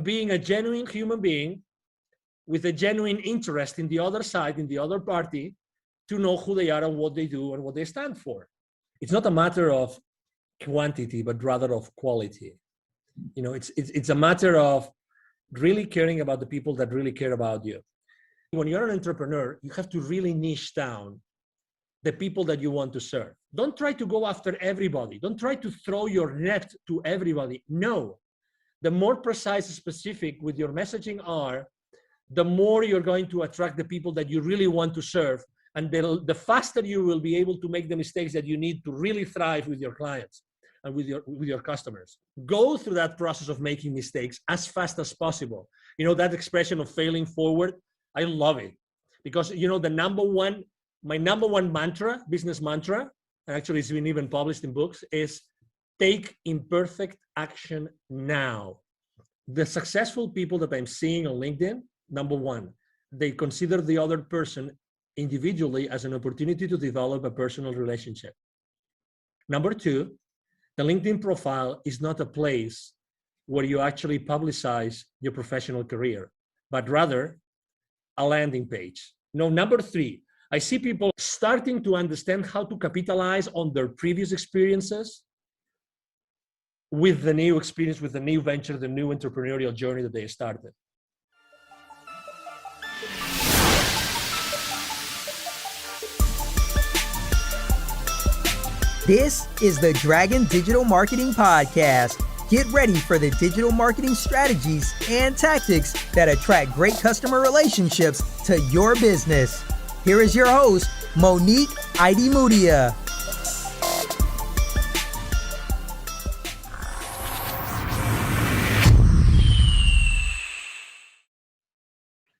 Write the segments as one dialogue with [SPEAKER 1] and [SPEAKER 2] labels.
[SPEAKER 1] being a genuine human being with a genuine interest in the other side, in the other party, to know who they are and what they do and what they stand for. It's not a matter of quantity, but rather of quality. It's a matter of really caring about the people that really care about you. When you're an entrepreneur, you have to really niche down the people that you want to serve. Don't try to go after everybody. Don't try to throw your net to everybody. No. The more precise and specific with your messaging are, the more you're going to attract the people that you really want to serve. And the faster you will be able to make the mistakes that you need to really thrive with your clients and with your customers. Go through that process of making mistakes as fast as possible. That expression of failing forward, I love it. Because, my number one mantra, business mantra, and actually it's been even published in books, is take imperfect action now. The successful people that I'm seeing on LinkedIn, number one, they consider the other person individually as an opportunity to develop a personal relationship. Number two, the LinkedIn profile is not a place where you actually publicize your professional career, but rather a landing page. Number three, I see people starting to understand how to capitalize on their previous experiences with the new experience, with the new venture, the new entrepreneurial journey that they started.
[SPEAKER 2] This is the Dragon Digital Marketing Podcast. Get ready for the digital marketing strategies and tactics that attract great customer relationships to your business. Here is your host, Monique Idimudia.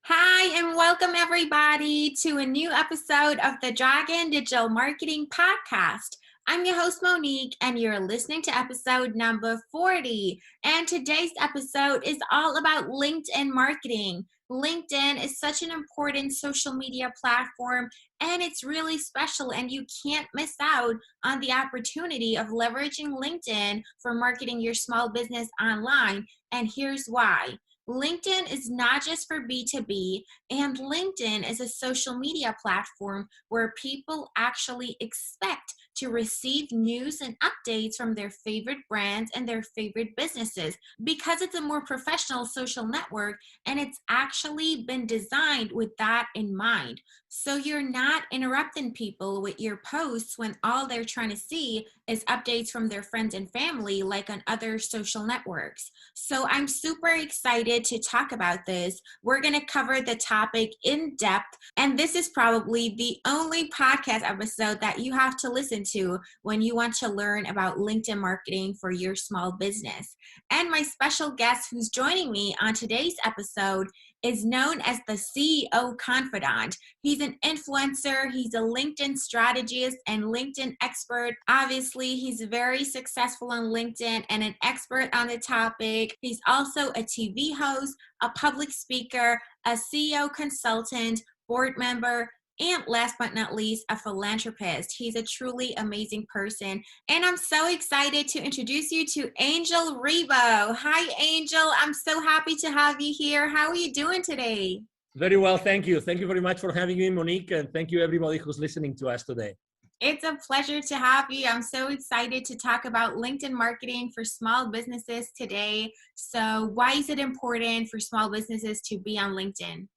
[SPEAKER 3] Hi, and welcome everybody to a new episode of the Dragon Digital Marketing Podcast. I'm your host, Monique, and you're listening to episode number 40. And today's episode is all about LinkedIn marketing. LinkedIn is such an important social media platform, and it's really special, and you can't miss out on the opportunity of leveraging LinkedIn for marketing your small business online. And here's why. LinkedIn is not just for B2B, and LinkedIn is a social media platform where people actually expect to receive news and updates from their favorite brands and their favorite businesses because it's a more professional social network, and it's actually been designed with that in mind. So you're not interrupting people with your posts when all they're trying to see is updates from their friends and family like on other social networks. So I'm super excited to talk about this. We're going to cover the topic in depth, and this is probably the only podcast episode that you have to listen to when you want to learn about LinkedIn marketing for your small business. And my special guest who's joining me on today's episode is known as the CEO Confidant. He's an influencer, he's a LinkedIn strategist and LinkedIn expert. Obviously, he's very successful on LinkedIn and an expert on the topic. He's also a TV host, a public speaker, a CEO consultant, board member, and last but not least, a philanthropist. He's a truly amazing person. And I'm so excited to introduce you to Angel Rebo. Hi, Angel. I'm so happy to have you here. How are you doing today?
[SPEAKER 1] Very well, thank you. Thank you very much for having me, Monique, and thank you everybody who's listening to us today.
[SPEAKER 3] It's a pleasure to have you. I'm so excited to talk about LinkedIn marketing for small businesses today. So why is it important for small businesses to be on LinkedIn?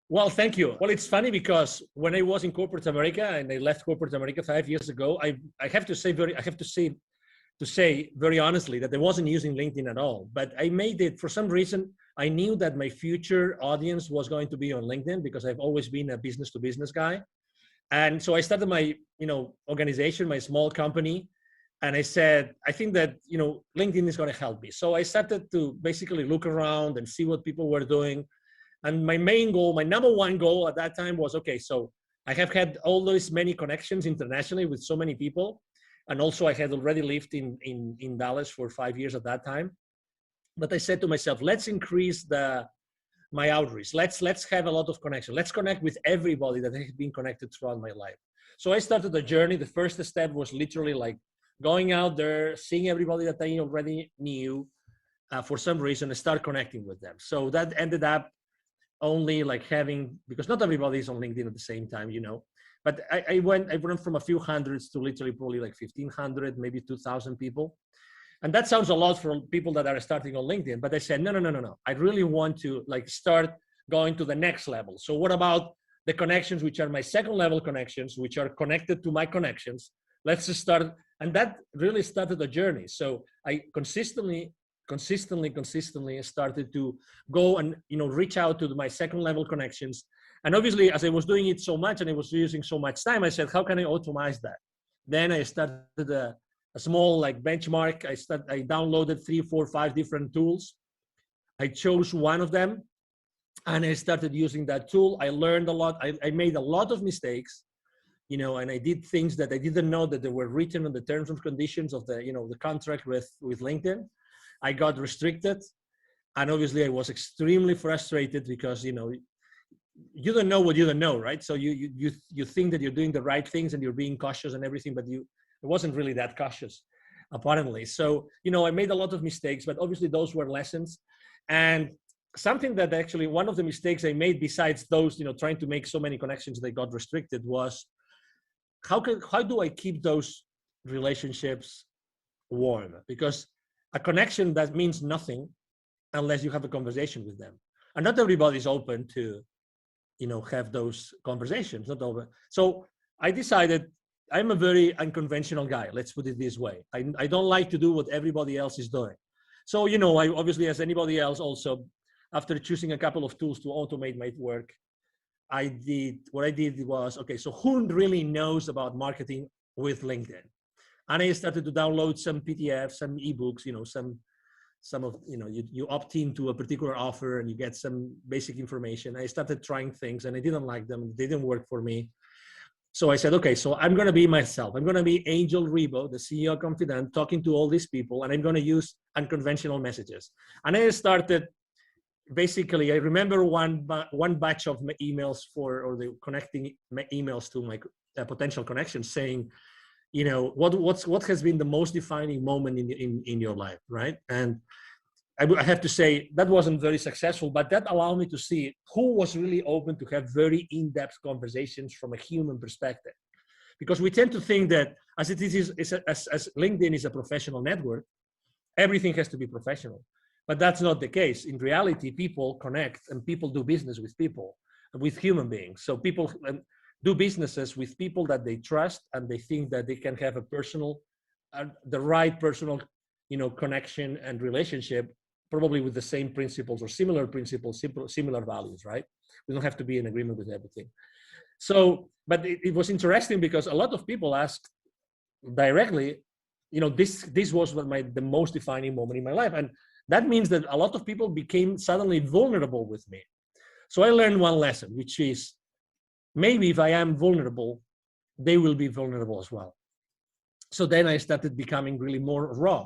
[SPEAKER 1] Well, thank you. Well, it's funny because when I was in corporate America and I left corporate America 5 years ago, I have to say very honestly that I wasn't using LinkedIn at all. But I made it for some reason. I knew that my future audience was going to be on LinkedIn because I've always been a business to business guy. And so I started my, organization, my small company. And I said, I think that, LinkedIn is going to help me. So I started to basically look around and see what people were doing. And my main goal, my number one goal at that time was, okay, so I have had all those many connections internationally with so many people. And also I had already lived in Dallas for 5 years at that time. But I said to myself, let's increase my outreach. Let's have a lot of connection. Let's connect with everybody that has been connected throughout my life. So I started the journey. The first step was literally like going out there, seeing everybody that I already knew, for some reason, I started connecting with them. So that ended up only like having, because not everybody is on LinkedIn at the same time, but I went from a few hundreds to literally probably like 1,500, maybe 2,000 people. And that sounds a lot for people that are starting on LinkedIn, but I said, no. I really want to like start going to the next level. So what about the connections, which are my second level connections, which are connected to my connections? Let's just start. And that really started the journey. So I consistently started to go and, reach out to my second level connections. And obviously, as I was doing it so much and I was using so much time, I said, how can I automate that? Then I started a small like benchmark. I downloaded 3, 4, 5 different tools. I chose one of them and I started using that tool. I learned a lot. I made a lot of mistakes, and I did things that I didn't know that they were written on the terms and conditions of the, the contract with LinkedIn. I got restricted. And obviously I was extremely frustrated because, you don't know what you don't know, right? So you think that you're doing the right things and you're being cautious and everything, but it wasn't really that cautious, apparently. So, I made a lot of mistakes, but obviously those were lessons. And something that actually, one of the mistakes I made besides those, trying to make so many connections that got restricted was, how do I keep those relationships warm? Because a connection that means nothing unless you have a conversation with them. And not everybody's open to, have those conversations, not over. So I decided I'm a very unconventional guy. Let's put it this way. I don't like to do what everybody else is doing. So, I obviously, as anybody else also, after choosing a couple of tools to automate my work, what I did was, okay, so who really knows about marketing with LinkedIn? And I started to download some PDFs, some ebooks, some of, you opt into a particular offer and you get some basic information. I started trying things and I didn't like them. They didn't work for me. So I said, okay, so I'm going to be myself. I'm going to be Angel Rebo, the CEO of Confidant, talking to all these people, and I'm going to use unconventional messages. And I started, basically, I remember one batch of my emails or the connecting emails to my potential connections saying, what has been the most defining moment in your life, right? And I have to say that wasn't very successful, but that allowed me to see who was really open to have very in-depth conversations from a human perspective. Because we tend to think that as LinkedIn is a professional network, everything has to be professional. But that's not the case. In reality, people connect and people do business with people, with human beings. So people do businesses with people that they trust and they think that they can have a personal, the right personal, connection and relationship, probably with the same principles or similar principles, similar values, right? We don't have to be in agreement with everything. So, but it was interesting because a lot of people asked directly, this was the most defining moment in my life. And that means that a lot of people became suddenly vulnerable with me. So I learned one lesson, which is maybe if I am vulnerable, they will be vulnerable as well. So then I started becoming really more raw.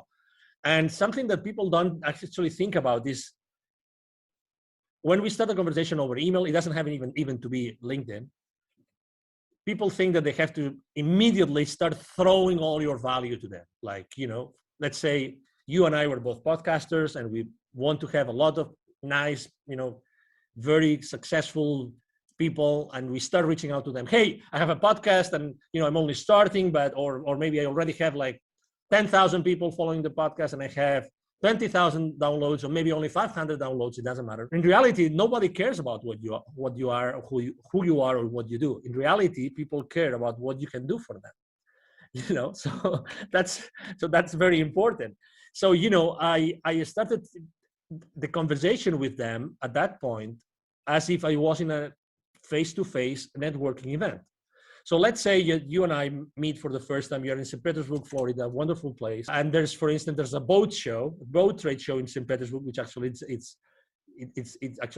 [SPEAKER 1] And something that people don't actually think about is when we start a conversation over email, it doesn't have even to be LinkedIn. People think that they have to immediately start throwing all your value to them. Like, let's say you and I were both podcasters and we want to have a lot of nice, very successful people, and we start reaching out to them. Hey, I have a podcast and, I'm only starting, but, or maybe I already have like 10,000 people following the podcast and I have 20,000 downloads or maybe only 500 downloads. It doesn't matter. In reality, nobody cares about what you are, or who you are or what you do. In reality, people care about what you can do for them. So that's very important. So, I started the conversation with them at that point as if I was in a face-to-face networking event. So let's say you and I meet for the first time. You're in St. Petersburg, Florida, a wonderful place. And there's a boat trade show in St. Petersburg, which actually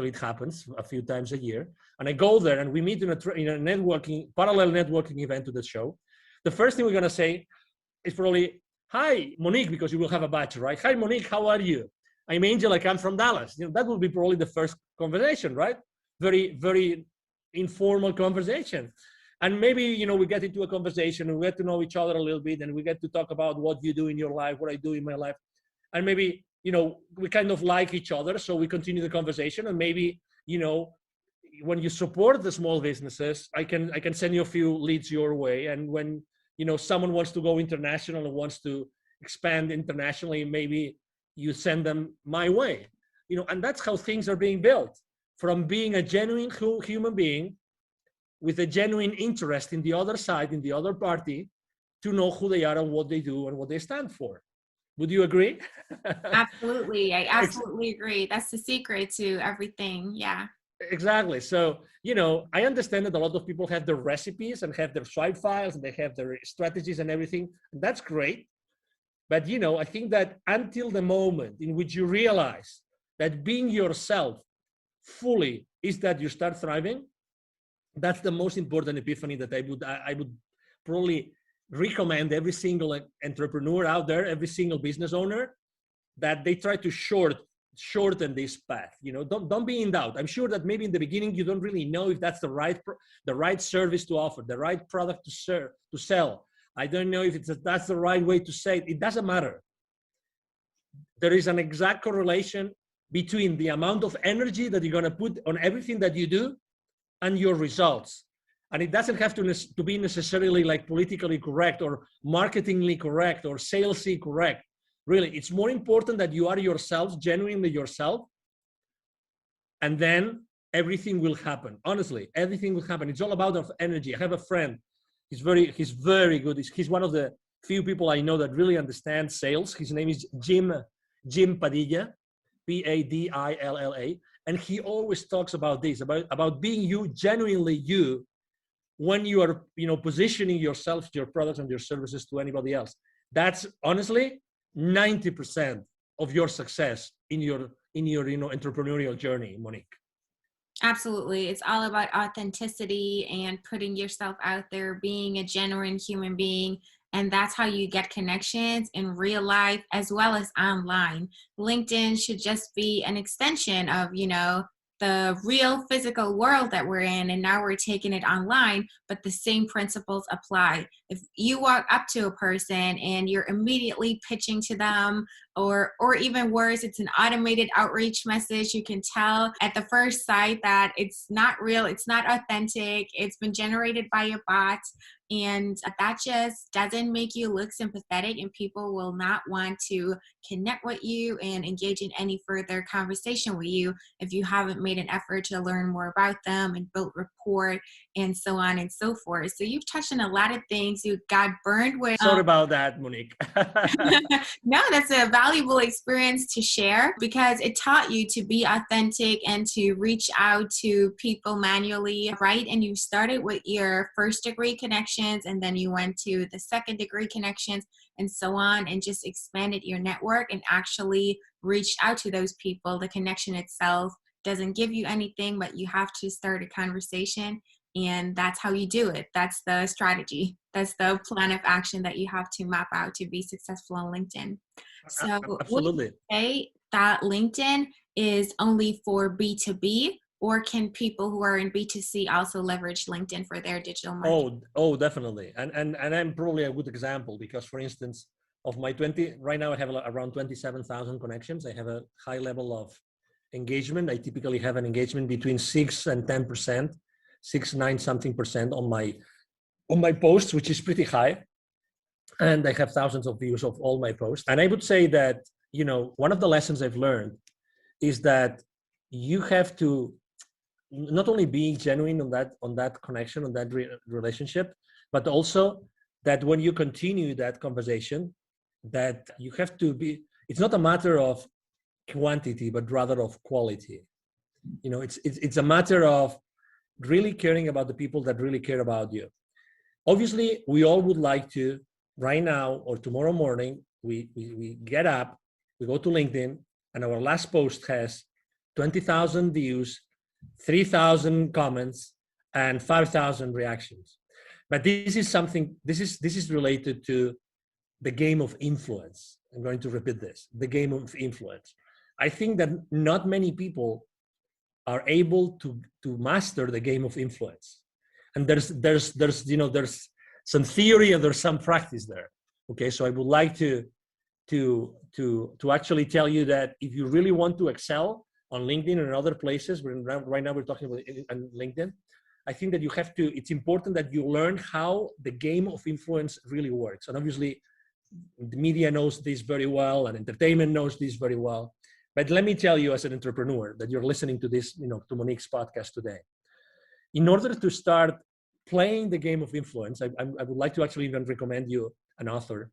[SPEAKER 1] it happens a few times a year. And I go there and we meet in a parallel networking event to the show. The first thing we're going to say is probably, hi, Monique, because you will have a badge, right? Hi, Monique, how are you? I'm Angel, I come from Dallas. That will be probably the first conversation, right? Very, very informal conversation. And maybe, we get into a conversation and we get to know each other a little bit and we get to talk about what you do in your life, what I do in my life. And maybe we kind of like each other, so we continue the conversation. And maybe, when you support the small businesses, I can send you a few leads your way. And when, someone wants to go international and wants to expand internationally, maybe you send them my way, and that's how things are being built, from being a genuine human being with a genuine interest in the other side, in the other party, to know who they are and what they do and what they stand for. Would you agree?
[SPEAKER 3] Absolutely. I absolutely agree. That's the secret to everything. Yeah.
[SPEAKER 1] Exactly. So, I understand that a lot of people have their recipes and have their swipe files and they have their strategies and everything. And that's great. But, I think that until the moment in which you realize that being yourself fully is that you start thriving, that's the most important epiphany that I would probably recommend every single entrepreneur out there, every single business owner, that they try to shorten this path. Don't be in doubt. I'm sure that maybe in the beginning you don't really know if that's the right service to offer, the right product to sell. I don't know if that's the right way to say it. It doesn't matter. There is an exact correlation between the amount of energy that you're going to put on everything that you do and your results. And it doesn't have to be necessarily like politically correct or marketingly correct or salesy correct. Really, it's more important that you are yourself, genuinely yourself, and then everything will happen. Honestly, everything will happen. It's all about energy. I have a friend. He's very good. He's one of the few people I know that really understand sales. His name is Jim Padilla, Padilla, and he always talks about this, about being you, genuinely you, when you are, positioning yourself, your products and your services to anybody else. That's honestly 90% of your success in your entrepreneurial journey, Monique.
[SPEAKER 3] Absolutely. It's all about authenticity and putting yourself out there, being a genuine human being. And that's how you get connections in real life as well as online. LinkedIn should just be an extension of, the real physical world that we're in, and now we're taking it online, but the same principles apply. If you walk up to a person and you're immediately pitching to them, or even worse, it's an automated outreach message, you can tell at the first sight that it's not real, it's not authentic, it's been generated by a bot, and that just doesn't make you look sympathetic, and people will not want to connect with you and engage in any further conversation with you if you haven't made an effort to learn more about them and build rapport and so on and so forth. So you've touched on a lot of things. You got burned with.
[SPEAKER 1] Sorry about that, Monique.
[SPEAKER 3] No, that's a valuable experience to share because it taught you to be authentic and to reach out to people manually, right? And you started with your first degree connections, and then you went to the second degree connections and so on, and just expanded your network and actually reached out to those people. The connection itself doesn't give you anything, but you have to start a conversation, and that's how you do it. That's the strategy. That's the plan of action that you have to map out to be successful on LinkedIn. So
[SPEAKER 1] absolutely.
[SPEAKER 3] Would you say that LinkedIn is only for B2B, or can people who are in B2C also leverage LinkedIn for their digital marketing?
[SPEAKER 1] Oh, definitely. And I'm probably a good example because, for instance, of my 20, right now I have around 27,000 connections. I have a high level of engagement. I typically have an engagement between 6 and 10%, 9 something percent on my posts, which is pretty high. And I have thousands of views of all my posts. And I would say that, one of the lessons I've learned is that you have to not only be genuine on that connection, on that relationship, but also that when you continue that conversation, that you have to be, it's not a matter of quantity, but rather of quality. It's a matter of really caring about the people that really care about you. Obviously, we all would like to, right now or tomorrow morning, we get up, we go to LinkedIn, and our last post has 20,000 views, 3,000 comments, and 5,000 reactions. But this is related to the game of influence. I'm going to repeat this, the game of influence. I think that not many people are able to master the game of influence. And there's some theory and there's some practice there. Okay, so I would like to to actually tell you that if you really want to excel on LinkedIn and other places, right now we're talking about on LinkedIn, I think that it's important that you learn how the game of influence really works. And obviously, the media knows this very well, and entertainment knows this very well. But let me tell you, as an entrepreneur, that you're listening to this, to Monique's podcast today. In order to start playing the game of influence, I would like to actually even recommend you an author,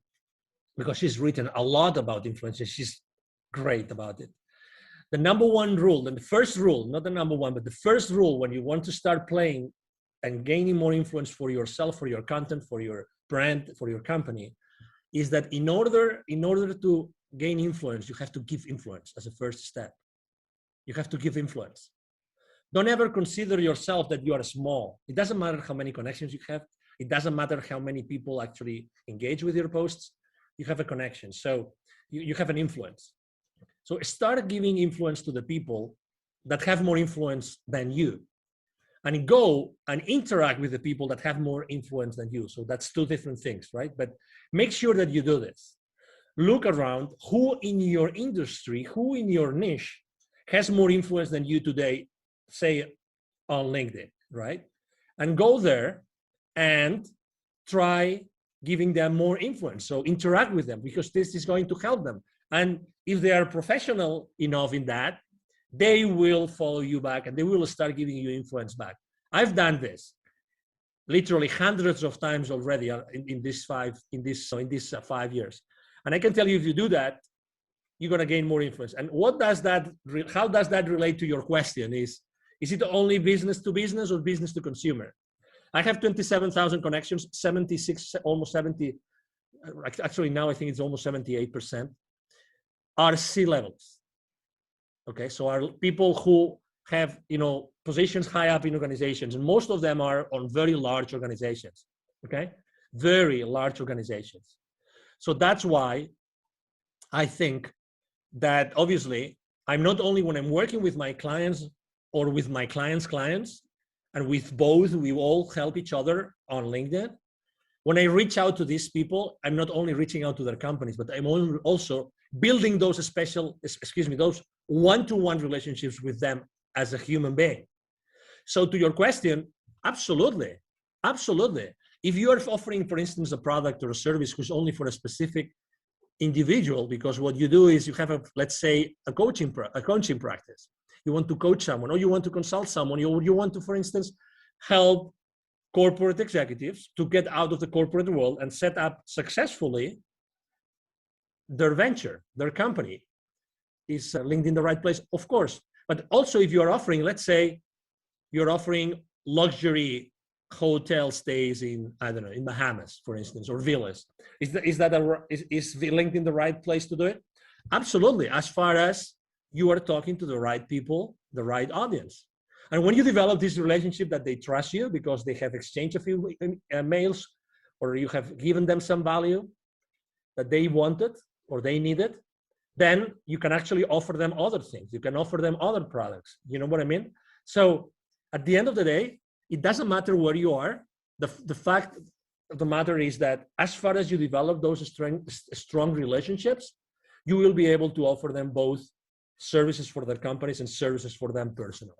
[SPEAKER 1] because she's written a lot about influence, and she's great about it. The number one rule, and the first rule, not the number one, but the first rule when you want to start playing and gaining more influence for yourself, for your content, for your brand, for your company, is that in order to gain influence, you have to give influence as a first step. You have to give influence. Don't ever consider yourself that you are small. It doesn't matter how many connections you have. It doesn't matter how many people actually engage with your posts. You have a connection. So you have an influence. So start giving influence to the people that have more influence than you, and go and interact with the people that have more influence than you. So that's two different things, right? But make sure that you do this. Look around who in your industry, who in your niche has more influence than you today, say on LinkedIn, right? And go there and try giving them more influence. So interact with them, because this is going to help them. And if they are professional enough in that, they will follow you back and they will start giving you influence back. I've done this literally hundreds of times already in these 5 years. And I can tell you, if you do that, you're going to gain more influence. And how does that relate to your question? Is it only business to business or business to consumer? I have 27,000 connections, 76, almost 70. Actually, now I think it's almost 78% are C-levels. Okay, so are people who have, positions high up in organizations, and most of them are on very large organizations. Okay, very large organizations. So that's why I think that obviously I'm not only, when I'm working with my clients or with my clients' clients, and with both, we all help each other on LinkedIn. When I reach out to these people, I'm not only reaching out to their companies, but I'm also building those those one-to-one relationships with them as a human being. So to your question, absolutely. If you are offering, for instance, a product or a service who's only for a specific individual, because what you do is you have let's say a coaching practice. You want to coach someone, or you want to consult someone, you want to, for instance, help corporate executives to get out of the corporate world and set up successfully their venture, their company. Is LinkedIn the right place? Of course. But also, if you're offering, let's say you're offering luxury hotel stays in, I don't know, in Bahamas, for instance, or villas, is LinkedIn the right place to do it? Absolutely, as far as you are talking to the right people, the right audience. And when you develop this relationship that they trust you because they have exchanged a few mails, or you have given them some value that they wanted or they needed, then you can actually offer them other things. You can offer them other products. You know what I mean? So at the end of the day, it doesn't matter where you are. The fact of the matter is that as far as you develop those strong relationships, you will be able to offer them both services for their companies and services for them personally.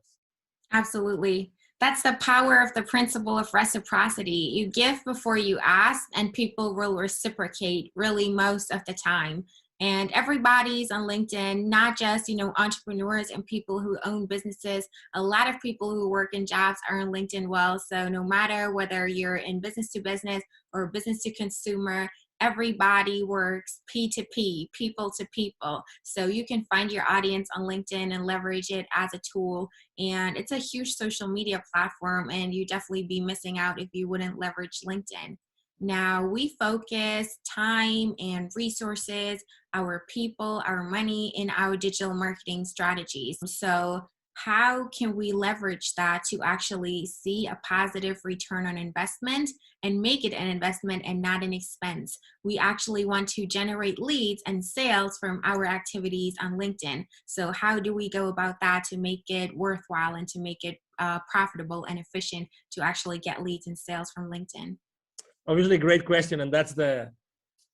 [SPEAKER 3] Absolutely. That's the power of the principle of reciprocity. You give before you ask, and people will reciprocate really most of the time. And everybody's on LinkedIn, not just, entrepreneurs and people who own businesses. A lot of people who work in jobs are on LinkedIn well. So no matter whether you're in business to business or business to consumer, everybody works P2P, people to people. So you can find your audience on LinkedIn and leverage it as a tool. And it's a huge social media platform, and you definitely be missing out if you wouldn't leverage LinkedIn. Now, we focus time and resources, our people, our money in our digital marketing strategies. So how can we leverage that to actually see a positive return on investment and make it an investment and not an expense? We actually want to generate leads and sales from our activities on LinkedIn. So how do we go about that to make it worthwhile and to make it profitable and efficient to actually get leads and sales from LinkedIn?
[SPEAKER 1] Obviously, great question. And that's the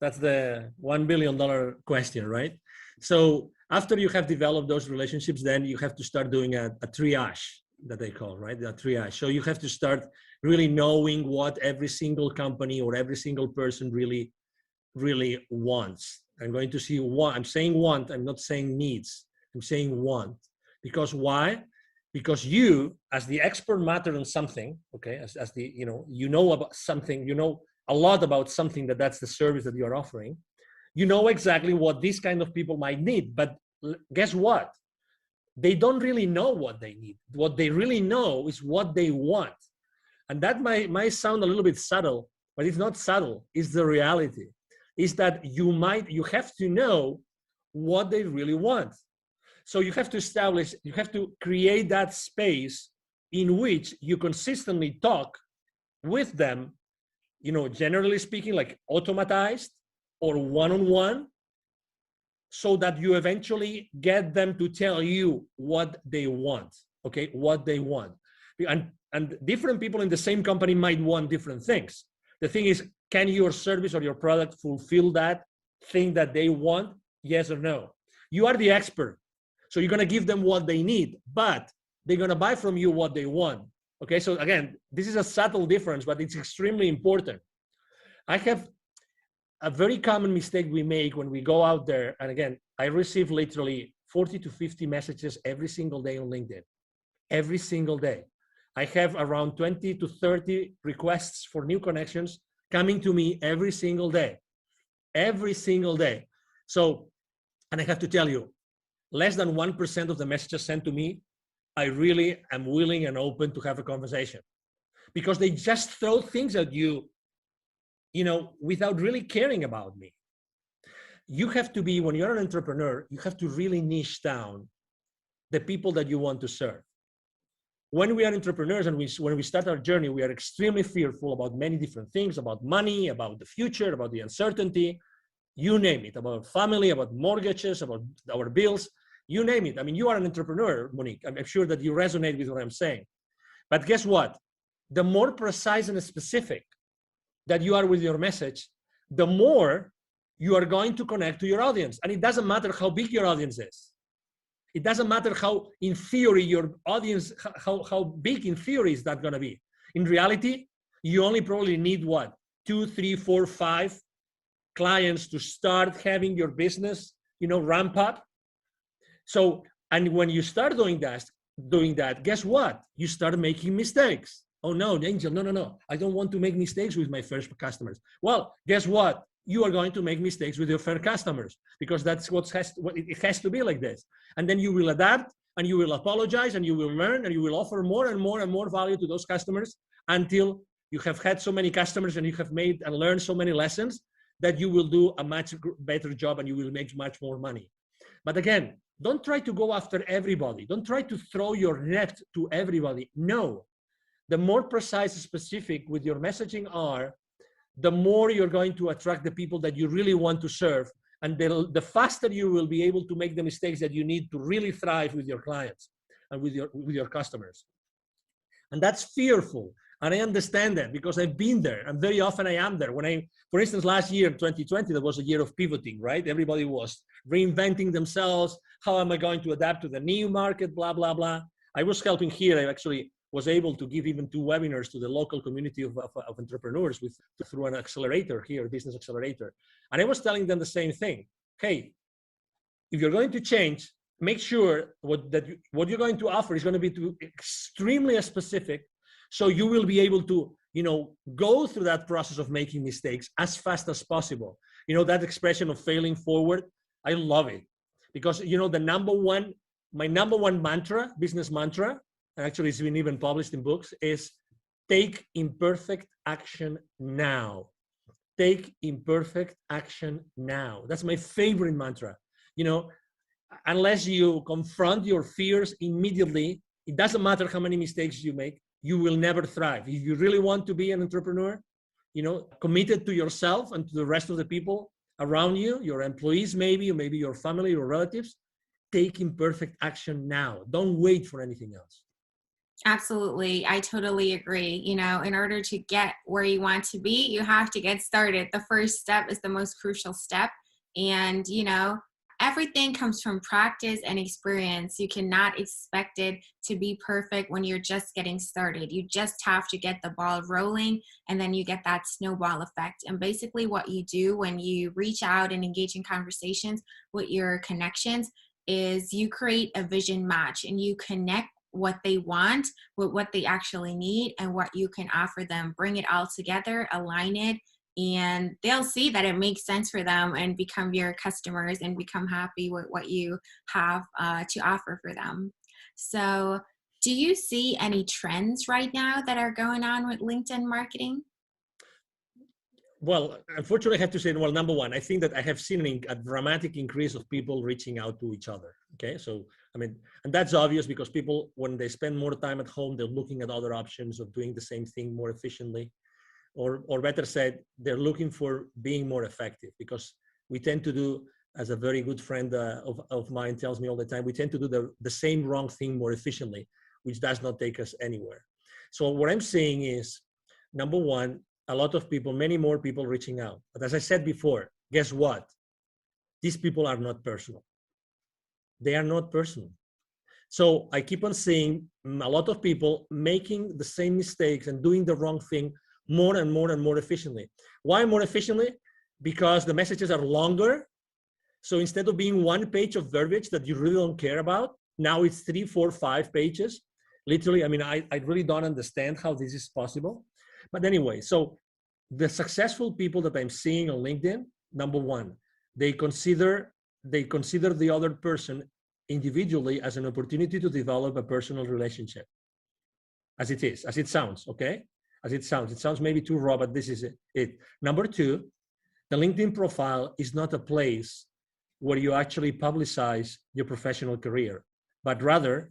[SPEAKER 1] That's the $1 billion question, right? So after you have developed those relationships, then you have to start doing a triage that they call, right? The triage. So you have to start really knowing what every single company or every single person really wants. I'm going to see what I'm saying want, I'm not saying needs. I'm saying want. Because why? Because you, as the expert matter on something, okay, as the, you know about something, you know a lot about something that's the service that you're offering, you know exactly what these kind of people might need. But guess what? They don't really know what they need. What they really know is what they want. And that might sound a little bit subtle, but it's not subtle. It's the reality. Is that you have to know what they really want. So you have to create that space in which you consistently talk with them, generally speaking, like automatized or one-on-one, so that you eventually get them to tell you what they want, okay, what they want. And different people in the same company might want different things. The thing is, can your service or your product fulfill that thing that they want? Yes or no? You are the expert. So you're going to give them what they need, but they're going to buy from you what they want. Okay, so again, this is a subtle difference, but it's extremely important. I have a very common mistake we make when we go out there. And again, I receive literally 40 to 50 messages every single day on LinkedIn, every single day. I have around 20 to 30 requests for new connections coming to me every single day. So, and I have to tell you, less than 1% of the messages sent to me, I really am willing and open to have a conversation, because they just throw things at you, without really caring about me. You have to be, when you're an entrepreneur, you have to really niche down the people that you want to serve. When we are entrepreneurs and when we start our journey, we are extremely fearful about many different things, about money, about the future, about the uncertainty, you name it, about family, about mortgages, about our bills, you name it. I mean, you are an entrepreneur, Monique. I'm sure that you resonate with what I'm saying. But guess what? The more precise and specific that you are with your message, the more you are going to connect to your audience. And it doesn't matter how big your audience is. It doesn't matter how, in theory, your audience, how big in theory is that going to be. In reality, you only probably need what? 2, 3, 4, 5 clients to start having your business, ramp up. So, and when you start doing that, guess what? You start making mistakes. Oh no, Angel, no. I don't want to make mistakes with my first customers. Well, guess what? You are going to make mistakes with your first customers, because that's it has to be like this. And then you will adapt, and you will apologize, and you will learn, and you will offer more and more and more value to those customers until you have had so many customers and you have made and learned so many lessons that you will do a much better job and you will make much more money. But again, don't try to go after everybody. Don't try to throw your net to everybody. No. The more precise and specific with your messaging are, the more you're going to attract the people that you really want to serve. And the faster you will be able to make the mistakes that you need to really thrive with your clients and with your customers. And that's fearful. And I understand that, because I've been there, and very often I am there. For instance, last year, 2020, that was a year of pivoting, right? Everybody was reinventing themselves. How am I going to adapt to the new market, blah, blah, blah. I was helping here. I actually was able to give even 2 webinars to the local community of entrepreneurs through an accelerator here, business accelerator. And I was telling them the same thing. Hey, if you're going to change, make sure what you're going to offer is going to be extremely specific, so you will be able to, go through that process of making mistakes as fast as possible. That expression of failing forward, I love it, because, my number one mantra, business mantra, and actually it's been even published in books, is take imperfect action now. Take imperfect action now. That's my favorite mantra. Unless you confront your fears immediately, it doesn't matter how many mistakes you make, you will never thrive. If you really want to be an entrepreneur, committed to yourself and to the rest of the people around you, your employees maybe, or maybe your family or relatives, take imperfect action now. Don't wait for anything else.
[SPEAKER 3] Absolutely. I totally agree. You know, in order to get where you want to be, you have to get started. The first step is the most crucial step. And, you know, everything comes from practice and experience. You cannot expect it to be perfect when you're just getting started. You just have to get the ball rolling, and then you get that snowball effect. And basically, what you do when you reach out and engage in conversations with your connections is you create a vision match, and you connect what they want with what they actually need and what you can offer them. Bring it all together, align it, and they'll see that it makes sense for them and become your customers and become happy with what you have to offer for them. So, do you see any trends right now that are going on with LinkedIn marketing?
[SPEAKER 1] Well, unfortunately, I have to say, well, number one, I think that I have seen a dramatic increase of people reaching out to each other. Okay. So, I mean, and that's obvious because people, when they spend more time at home, they're looking at other options of doing the same thing more efficiently, or better said, they're looking for being more effective, because we tend to do, as a very good friend of mine tells me all the time, we tend to do the same wrong thing more efficiently, which does not take us anywhere. So what I'm saying is, number one, a lot of people, many more people reaching out. But as I said before, guess what? These people are not personal. They are not personal. So I keep on seeing a lot of people making the same mistakes and doing the wrong thing more and more and more efficiently. Why more efficiently? Because the messages are longer. So instead of being one page of verbiage that you really don't care about, now it's 3, 4, 5 pages. Literally, I mean, I really don't understand how this is possible. But anyway, so the successful people that I'm seeing on LinkedIn, number one, they consider the other person individually as an opportunity to develop a personal relationship. As it sounds, okay? As it sounds maybe too raw, but this is it. Number two, the LinkedIn profile is not a place where you actually publicize your professional career, but rather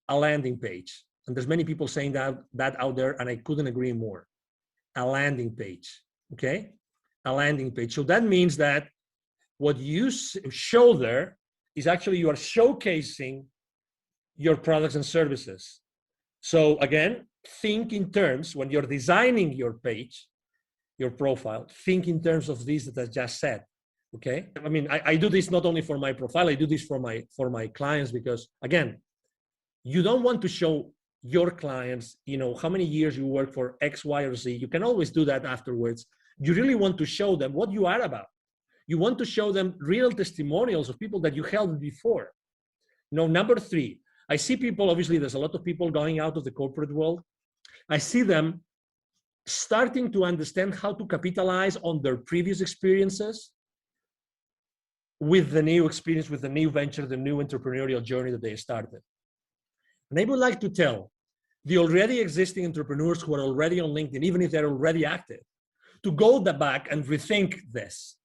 [SPEAKER 1] a landing page. And there's many people saying that out there, and I couldn't agree more. A landing page, okay? A landing page. So that means that what you show there is actually you are showcasing your products and services. So again, think in terms, when you're designing your page, your profile, think in terms of this that I just said, okay? I mean, I do this not only for my profile, I do this for my clients, because again, you don't want to show your clients, you know, how many years you work for X, Y, or Z. You can always do that afterwards. You really want to show them what you are about. You want to show them real testimonials of people that you helped before. Now, number three, I see people, obviously, there's a lot of people going out of the corporate world. I see them starting to understand how to capitalize on their previous experiences with the new experience, with the new venture, the new entrepreneurial journey that they started. And I would like to tell the already existing entrepreneurs who are already on LinkedIn, even if they're already active, to go back and rethink this,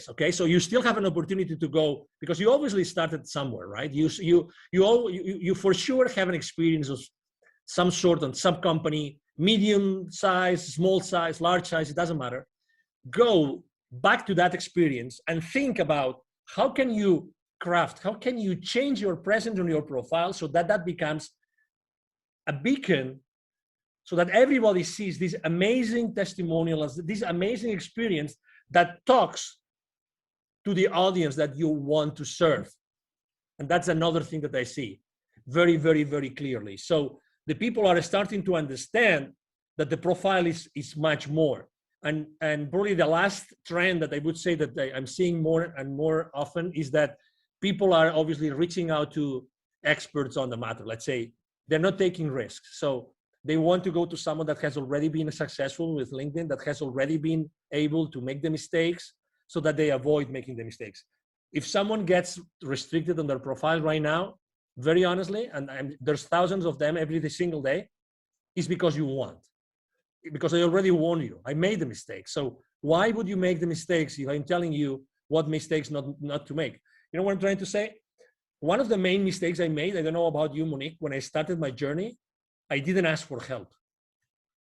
[SPEAKER 1] okay? So you still have an opportunity to go, because you obviously started somewhere, right? You for sure have an experience of some sort on some company, medium size, small size, large size, it doesn't matter. Go back to that experience and think about how can you change your presence on your profile so that becomes a beacon, so that everybody sees this amazing testimonial, this amazing experience that talks to the audience that you want to serve. And that's another thing that I see very, very, very clearly. So the people are starting to understand that the profile is much more. And probably the last trend that I would say that I'm seeing more and more often is that people are obviously reaching out to experts on the matter. Let's say they're not taking risks. So they want to go to someone that has already been successful with LinkedIn, that has already been able to make the mistakes so that they avoid making the mistakes. If someone gets restricted on their profile right now, very honestly, and there's thousands of them every single day, is because you want. Because I already warned you. I made the mistake. So why would you make the mistakes if I'm telling you what mistakes not to make? You know what I'm trying to say? One of the main mistakes I made, I don't know about you, Monique, when I started my journey, I didn't ask for help.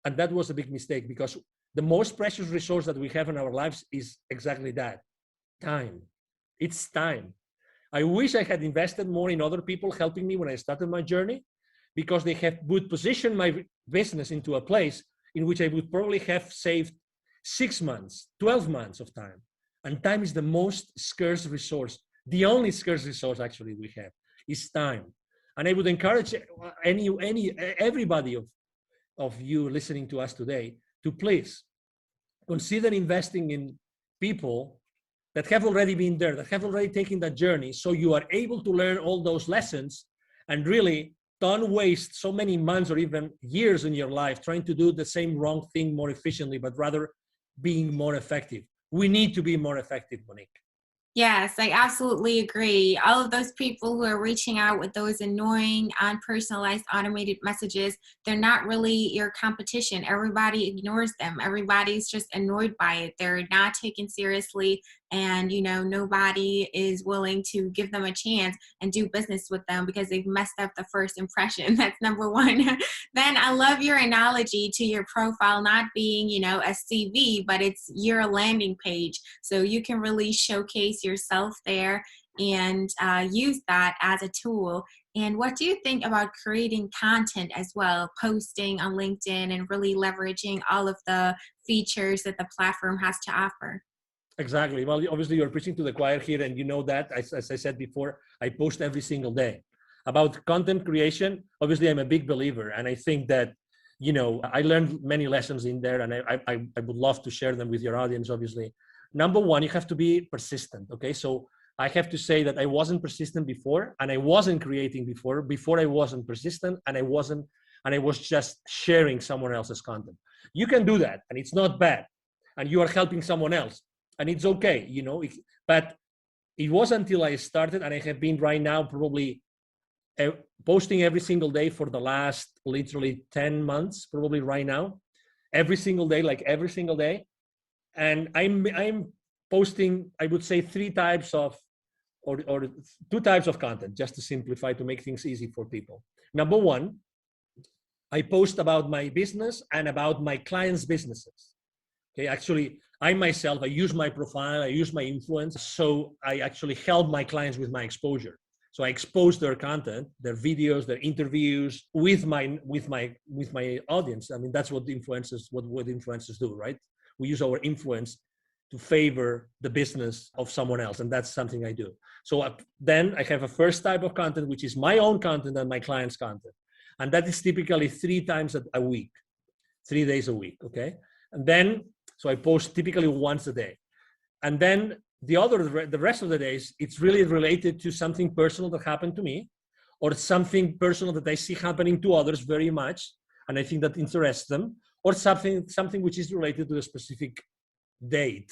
[SPEAKER 1] And that was a big mistake, because the most precious resource that we have in our lives is exactly that, time. It's time. I wish I had invested more in other people helping me when I started my journey, because they would position my business into a place in which I would probably have saved 6 months, 12 months of time. And time is the most scarce resource. The only scarce resource actually we have is time. And I would encourage everybody of you listening to us today to please consider investing in people that have already been there, that have already taken that journey, so you are able to learn all those lessons and really don't waste so many months or even years in your life trying to do the same wrong thing more efficiently, but rather being more effective. We need to be more effective, Monique.
[SPEAKER 3] Yes, I absolutely agree. All of those people who are reaching out with those annoying, unpersonalized, automated messages, they're not really your competition. Everybody ignores them. Everybody's just annoyed by it. They're not taken seriously. And, nobody is willing to give them a chance and do business with them because they've messed up the first impression. That's number one. Then I love your analogy to your profile not being, a CV, but it's your landing page. So you can really showcase yourself there and use that as a tool. And what do you think about creating content as well, posting on LinkedIn and really leveraging all of the features that the platform has to offer?
[SPEAKER 1] Exactly. Well, obviously you're preaching to the choir here, and you know that, as I said before, I post every single day. About content creation, obviously I'm a big believer, and I think that, I learned many lessons in there, and I would love to share them with your audience, obviously. Number one, you have to be persistent, okay? So I have to say that I wasn't persistent before, and I wasn't creating before I wasn't persistent, and I was just sharing someone else's content. You can do that, and it's not bad, and you are helping someone else. And it's okay, but it was until I started, and I have been right now probably posting every single day for the last literally 10 months, probably right now, every single day. And I'm posting, I would say, three types of, or two types of content, just to simplify, to make things easy for people. Number one, I post about my business and about my clients' businesses. Okay, actually, I myself, I use my profile, I use my influence, so I actually help my clients with my exposure. So I expose their content, their videos, their interviews with my audience. I mean, that's what influencers do, right? We use our influence to favor the business of someone else, and that's something I do. So then I have a first type of content, which is my own content and my clients' content, and that is typically 3 times a week, 3 days a week. Okay, and then. So I post typically once a day. And then the rest of the days, it's really related to something personal that happened to me, or something personal that I see happening to others very much, and I think that interests them, or something which is related to a specific date.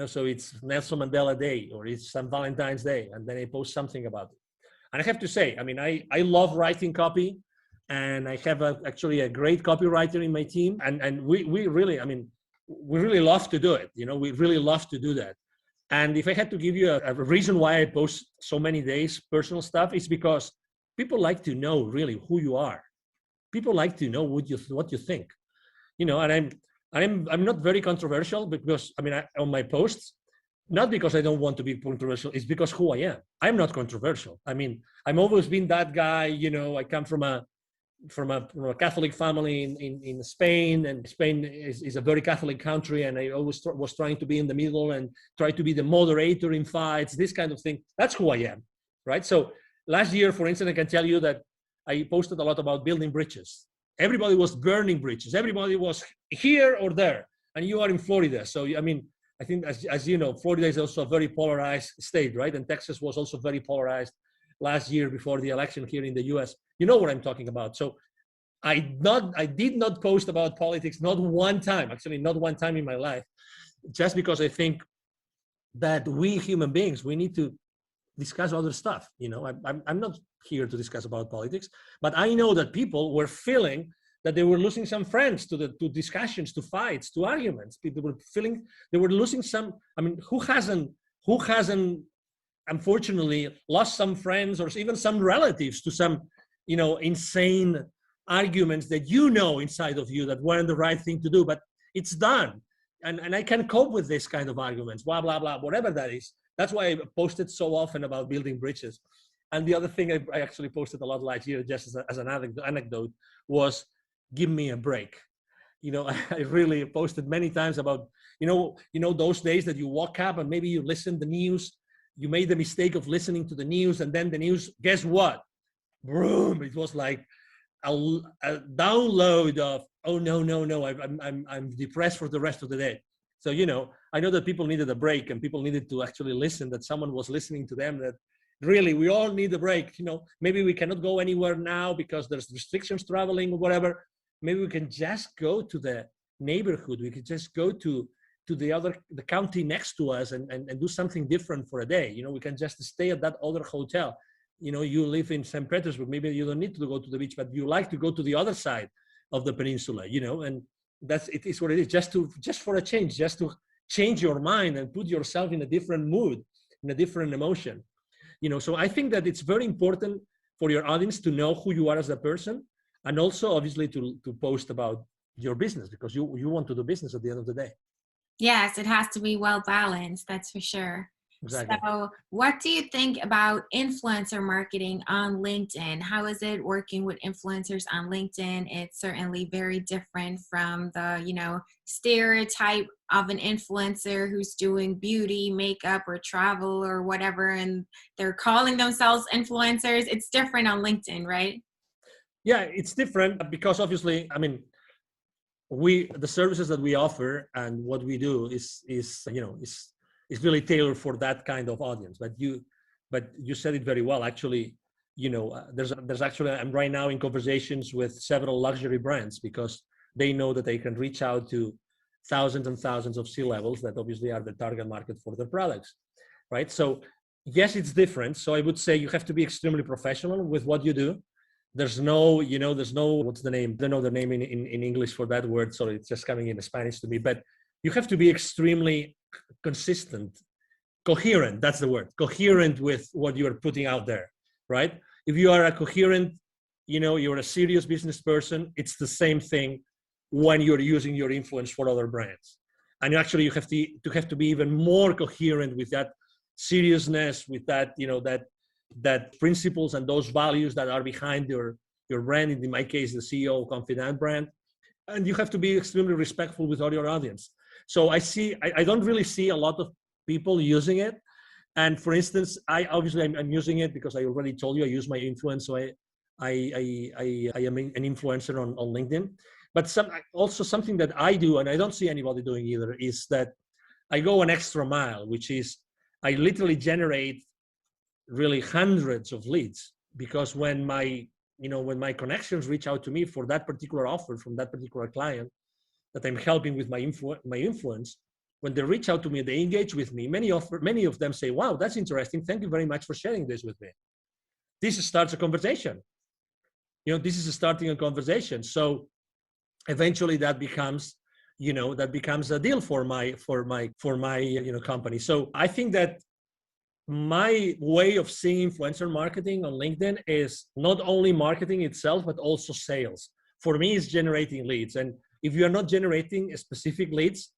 [SPEAKER 1] So it's Nelson Mandela Day, or it's St. Valentine's Day, and then I post something about it. And I have to say, I mean, I love writing copy, and I have actually a great copywriter in my team, and we really, I mean, we really love to do it. We really love to do that. And if I had to give you a reason why I post so many days personal stuff, it's because people like to know really who you are. People like to know what you think. And I'm not very controversial, because on my posts, not because I don't want to be controversial, it's because who I am. I'm not controversial. I mean, I've always been that guy. I come from a Catholic family in Spain, and Spain is a very Catholic country, and I always was trying to be in the middle and try to be the moderator in fights, this kind of thing. That's who I am, right? So last year, for instance, I can tell you that I posted a lot about building bridges. Everybody was burning bridges. Everybody was here or there, and you are in Florida. So, I mean, I think, as you know, Florida is also a very polarized state, right? And Texas was also very polarized last year before the election here in the US. You know what I'm talking about. So I did not post about politics, not one time, actually not one time in my life, just because I think that we human beings, we need to discuss other stuff. I'm not here to discuss about politics, but I know that people were feeling that they were losing some friends to discussions, to fights, to arguments. People were feeling they were losing some. I mean, who hasn't unfortunately lost some friends or even some relatives to some insane arguments that inside of you that weren't the right thing to do, but it's done. And I can cope with this kind of arguments, blah, blah, blah, whatever that is. That's why I posted so often about building bridges. And the other thing I actually posted a lot last year, just as an anecdote, was give me a break. I really posted many times about, those days that you woke up and maybe you listened to the news, you made the mistake of listening to the news, and then the news, guess what? Boom! It was like a download of, oh no, I'm depressed for the rest of the day. So I know that people needed a break, and people needed to actually listen, that someone was listening to them, that really we all need a break. Maybe we cannot go anywhere now because there's restrictions traveling or whatever. Maybe we can just go to the neighborhood. We could just go to the county next to us and do something different for a day. We can just stay at that other hotel. You live in St. Petersburg, maybe you don't need to go to the beach, but you like to go to the other side of the peninsula, and it is what it is, just for a change, just to change your mind and put yourself in a different mood, in a different emotion. So I think that it's very important for your audience to know who you are as a person, and also obviously to post about your business, because you want to do business at the end of the day.
[SPEAKER 3] Yes, it has to be well balanced, that's for sure.
[SPEAKER 1] Exactly.
[SPEAKER 3] So what do you think about influencer marketing on LinkedIn? How is it working with influencers on LinkedIn? It's certainly very different from the, stereotype of an influencer who's doing beauty, makeup, or travel or whatever, and they're calling themselves influencers. It's different on LinkedIn, right?
[SPEAKER 1] Yeah, it's different because obviously, the services that we offer and what we do is really tailored for that kind of audience. But you said it very well. Actually, there's actually, I'm right now in conversations with several luxury brands because they know that they can reach out to thousands and thousands of C-levels that obviously are the target market for their products, right? So yes, it's different. So I would say you have to be extremely professional with what you do. There's no, what's the name? I don't know the name in English for that word, so it's just coming in Spanish to me. But you have to be extremely consistent, coherent, that's the word, coherent with what you're putting out there, right? If you are a coherent, you're a serious business person, it's the same thing when you're using your influence for other brands. And actually you have to be even more coherent with that seriousness, with that, that principles and those values that are behind your brand, in my case, the CEO of Confidant brand. And you have to be extremely respectful with all your audience. So I don't really see a lot of people using it. And for instance, I'm using it because I already told you I use my influence. So I am an influencer on LinkedIn. But something that I do, and I don't see anybody doing either, is that I go an extra mile, which is I literally generate really hundreds of leads, because when my connections reach out to me for that particular offer from that particular client that I'm helping with my influence, when they reach out to me, they engage with me. Many of them say, "Wow, that's interesting. Thank you very much for sharing this with me." This starts a conversation. This is starting a conversation. So eventually that becomes a deal for my company. So I think that my way of seeing influencer marketing on LinkedIn is not only marketing itself, but also sales. For me, it's generating leads. And if you are not generating specific leads,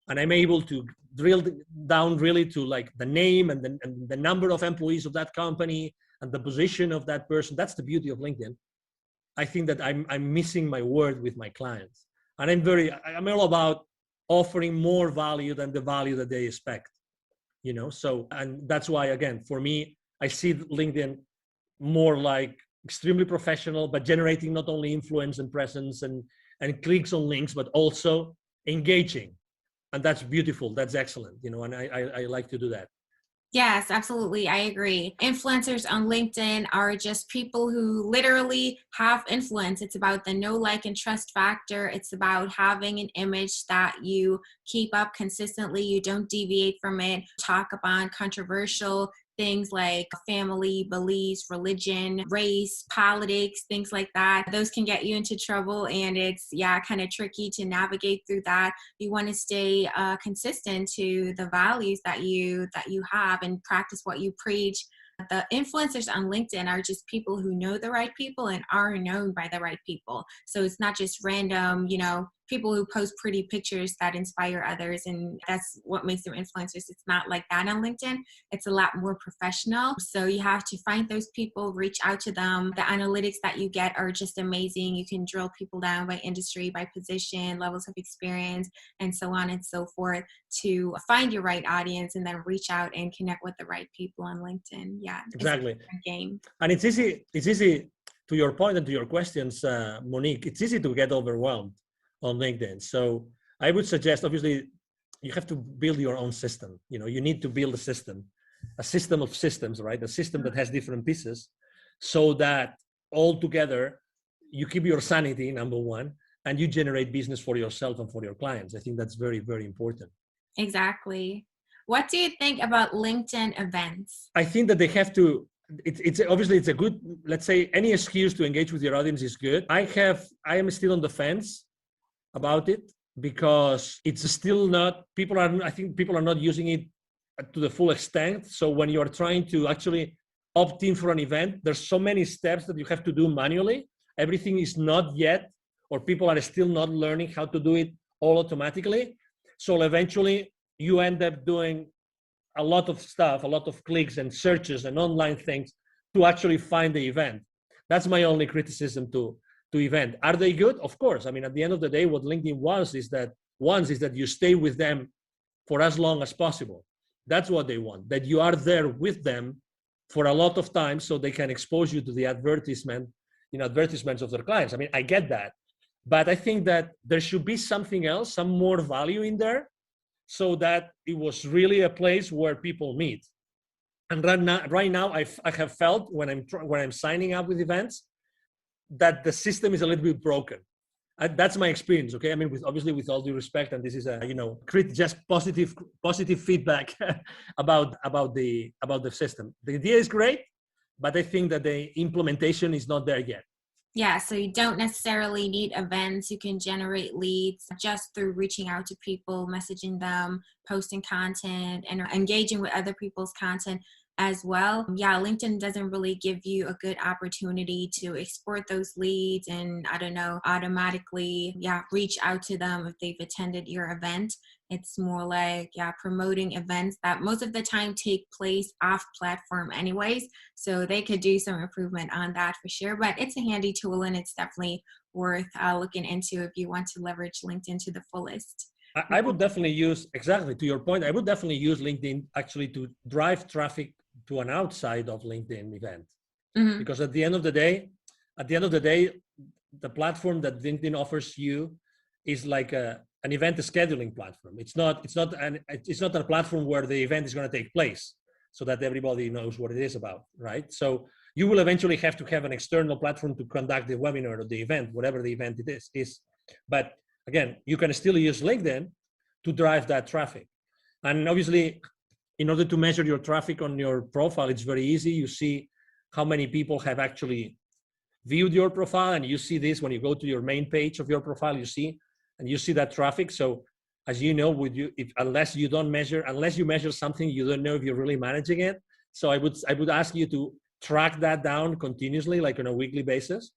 [SPEAKER 1] and I'm able to drill down really to like the name and the number of employees of that company and the position of that person, that's the beauty of LinkedIn. I think that I'm missing my word with my clients. And I'm all about offering more value than the value that they expect. So, and that's why, again, for me, I see LinkedIn more like extremely professional, but generating not only influence and presence and clicks on links, but also engaging. And that's beautiful. That's excellent. And I like to do that.
[SPEAKER 3] Yes, absolutely. I agree. Influencers on LinkedIn are just people who literally have influence. It's about the know, like, and trust factor. It's about having an image that you keep up consistently. You don't deviate from it. Talk about controversial things like family, beliefs, religion, race, politics, things like that. Those can get you into trouble, and it's kind of tricky to navigate through that. You want to stay consistent to the values that you have and practice what you preach. The influencers on LinkedIn are just people who know the right people and are known by the right people. So it's not just random, people who post pretty pictures that inspire others, and that's what makes them influencers. It's not like that on LinkedIn. It's a lot more professional. So you have to find those people, reach out to them. The analytics that you get are just amazing. You can drill people down by industry, by position, levels of experience, and so on and so forth to find your right audience and then reach out and connect with the right people on LinkedIn. Yeah,
[SPEAKER 1] exactly.
[SPEAKER 3] It's a different game.
[SPEAKER 1] And it's easy to your point and to your questions, Monique, it's easy to get overwhelmed on LinkedIn. So I would suggest, obviously, you have to build your own system. You need to build a system of systems, right? A system that has different pieces so that all together you keep your sanity, number one, and you generate business for yourself and for your clients. I think that's very, very important.
[SPEAKER 3] Exactly. What do you think about LinkedIn events?
[SPEAKER 1] I think that they have to, it's obviously it's a good, let's say any excuse to engage with your audience is good. I am still on the fence about it because it's still not, I think people are not using it to the full extent. So when you are trying to actually opt in for an event, there's so many steps that you have to do manually. Everything is not yet, or people are still not learning how to do it all automatically. So eventually you end up doing a lot of stuff, a lot of clicks and searches and online things to actually find the event. That's my only criticism to event. Are they good? Of course. I mean, at the end of the day, what LinkedIn wants is that you stay with them for as long as possible. That's what they want, that you are there with them for a lot of time so they can expose you to the advertisements of their clients. I mean, I get that. But I think that there should be something else, some more value in there, so that it was really a place where people meet. And right now I have felt when I'm signing up with events that the system is a little bit broken. That's my experience. Okay, I mean, with all due respect, and this is just positive feedback about the system. The idea is great, but I think that the implementation is not there yet.
[SPEAKER 3] Yeah, so you don't necessarily need events. You can generate leads just through reaching out to people, messaging them, posting content, and engaging with other people's content as well. Yeah, LinkedIn doesn't really give you a good opportunity to export those leads and, automatically, reach out to them if they've attended your event. It's more like, promoting events that most of the time take place off platform anyways. So they could do some improvement on that for sure. But it's a handy tool and it's definitely worth looking into if you want to leverage LinkedIn to the fullest.
[SPEAKER 1] I would definitely use, exactly to your point, I would definitely use LinkedIn actually to drive traffic to an outside of LinkedIn event. Mm-hmm. Because at the end of the day, the platform that LinkedIn offers you is like an event scheduling platform. It's not a platform where the event is going to take place so that everybody knows what it is about, right? So you will eventually have to have an external platform to conduct the webinar or the event, whatever the event it is. But again, you can still use LinkedIn to drive that traffic. And obviously, in order to measure your traffic on your profile, it's very easy. You see how many people have actually viewed your profile, and you see this when you go to your main page of your profile, you see that traffic. So as you know, unless you measure something, you don't know if you're really managing it. So I would ask you to track that down continuously, like on a weekly basis.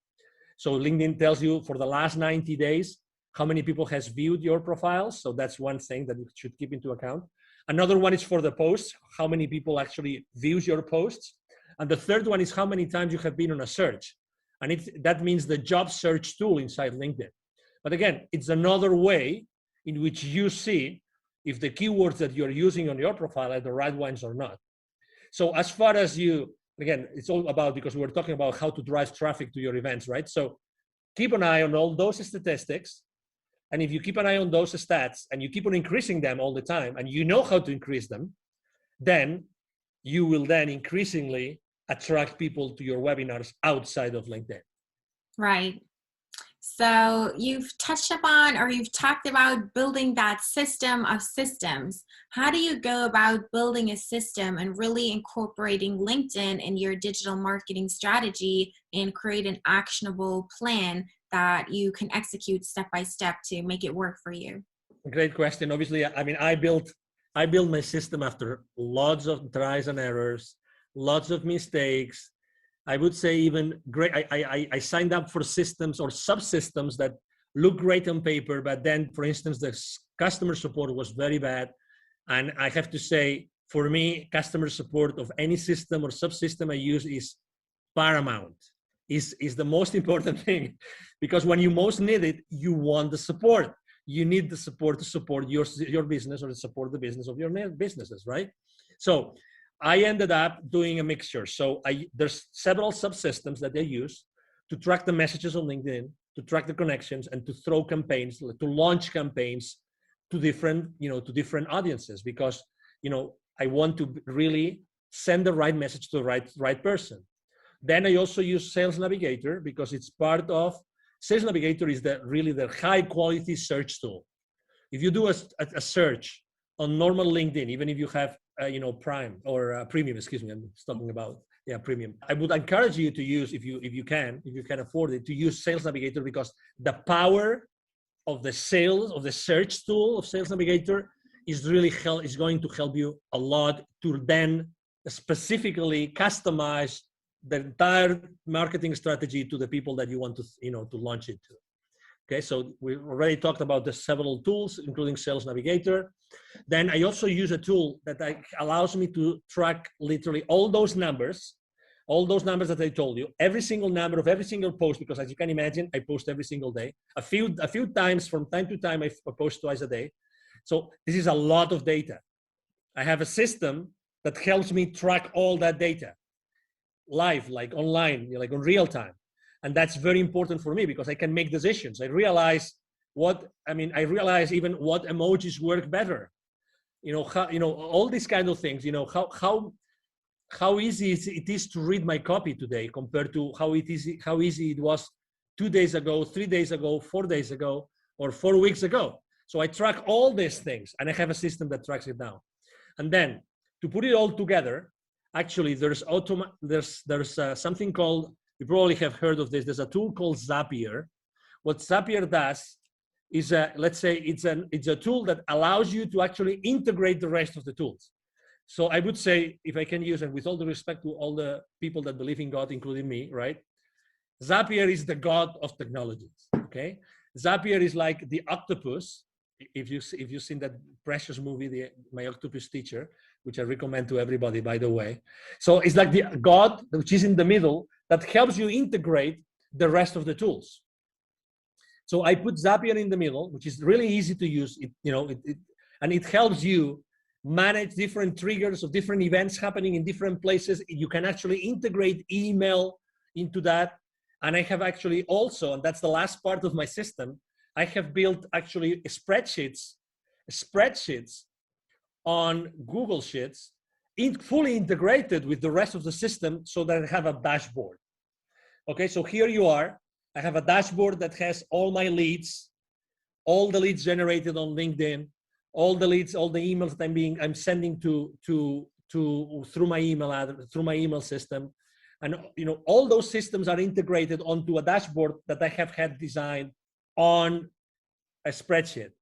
[SPEAKER 1] So LinkedIn tells you for the last 90 days, how many people has viewed your profiles. So that's one thing that you should keep into account. Another one is for the posts, how many people actually views your posts. And the third one is how many times you have been on a search. And that means the job search tool inside LinkedIn. But again, it's another way in which you see if the keywords that you're using on your profile are the right ones or not. So as far as again, it's all about, because we're talking about how to drive traffic to your events, right? So keep an eye on all those statistics. And if you keep an eye on those stats and you keep on increasing them all the time, and you know how to increase them, then you will then increasingly attract people to your webinars outside of LinkedIn.
[SPEAKER 3] Right. So you've touched upon, or you've talked about building that system of systems. How do you go about building a system and really incorporating LinkedIn in your digital marketing strategy and create an actionable plan that you can execute step by step to make it work for you?
[SPEAKER 1] Great question. Obviously, I mean, I built my system after lots of tries and errors, lots of mistakes. I would say even great. I signed up for systems or subsystems that look great on paper, but then, for instance, the customer support was very bad. And I have to say, for me, customer support of any system or subsystem I use is paramount, is the most important thing, because when you most need it, you want the support. You need the support to support your business or to support the business of your businesses, right? So I ended up doing a mixture. So there's several subsystems that I use to track the messages on LinkedIn, to track the connections, and to throw campaigns, to launch campaigns to different audiences, because I want to really send the right message to the right person. Then I also use Sales Navigator, because it's part of Sales Navigator is really the high quality search tool. If you do a search on normal LinkedIn, even if you have Prime or Premium, excuse me, I'm talking about Premium. I would encourage you to use, if you can afford it, to use Sales Navigator, because the power of the search tool of Sales Navigator is going to help you a lot to then specifically customize the entire marketing strategy to the people that you want to launch it to. Okay, so we already talked about the several tools, including Sales Navigator. Then I also use a tool that allows me to track literally all those numbers that I told you, every single number of every single post, because as you can imagine, I post every single day. A few times from time to time, I post twice a day. So this is a lot of data. I have a system that helps me track all that data live, like online, like on real time. And that's very important for me, because I can make decisions. I realize even what emojis work better. All these kind of things, how easy it is to read my copy today compared to how easy it was 2 days ago, 3 days ago, 4 days ago, or 4 weeks ago. So I track all these things, and I have a system that tracks it down. And then to put it all together, actually, there's something called, you probably have heard of this. There's a tool called Zapier. What Zapier does is, let's say it's a tool that allows you to actually integrate the rest of the tools. So I would say, if I can use, and with all the respect to all the people that believe in God, including me, right? Zapier is the God of technologies, okay? Zapier is like the octopus. If you've seen that precious movie, My Octopus Teacher, which I recommend to everybody, by the way. So it's like the God, which is in the middle, that helps you integrate the rest of the tools. So I put Zapier in the middle, which is really easy to use. And it helps you manage different triggers of different events happening in different places. You can actually integrate email into that. And I have actually also, and that's the last part of my system, I have built actually spreadsheets on Google Sheets, fully integrated with the rest of the system, so that I have a dashboard. Okay, so here you are. I have a dashboard that has all my leads, all the leads generated on LinkedIn, all the leads, all the emails that I'm sending through my email system. And all those systems are integrated onto a dashboard that I have had designed on a spreadsheet.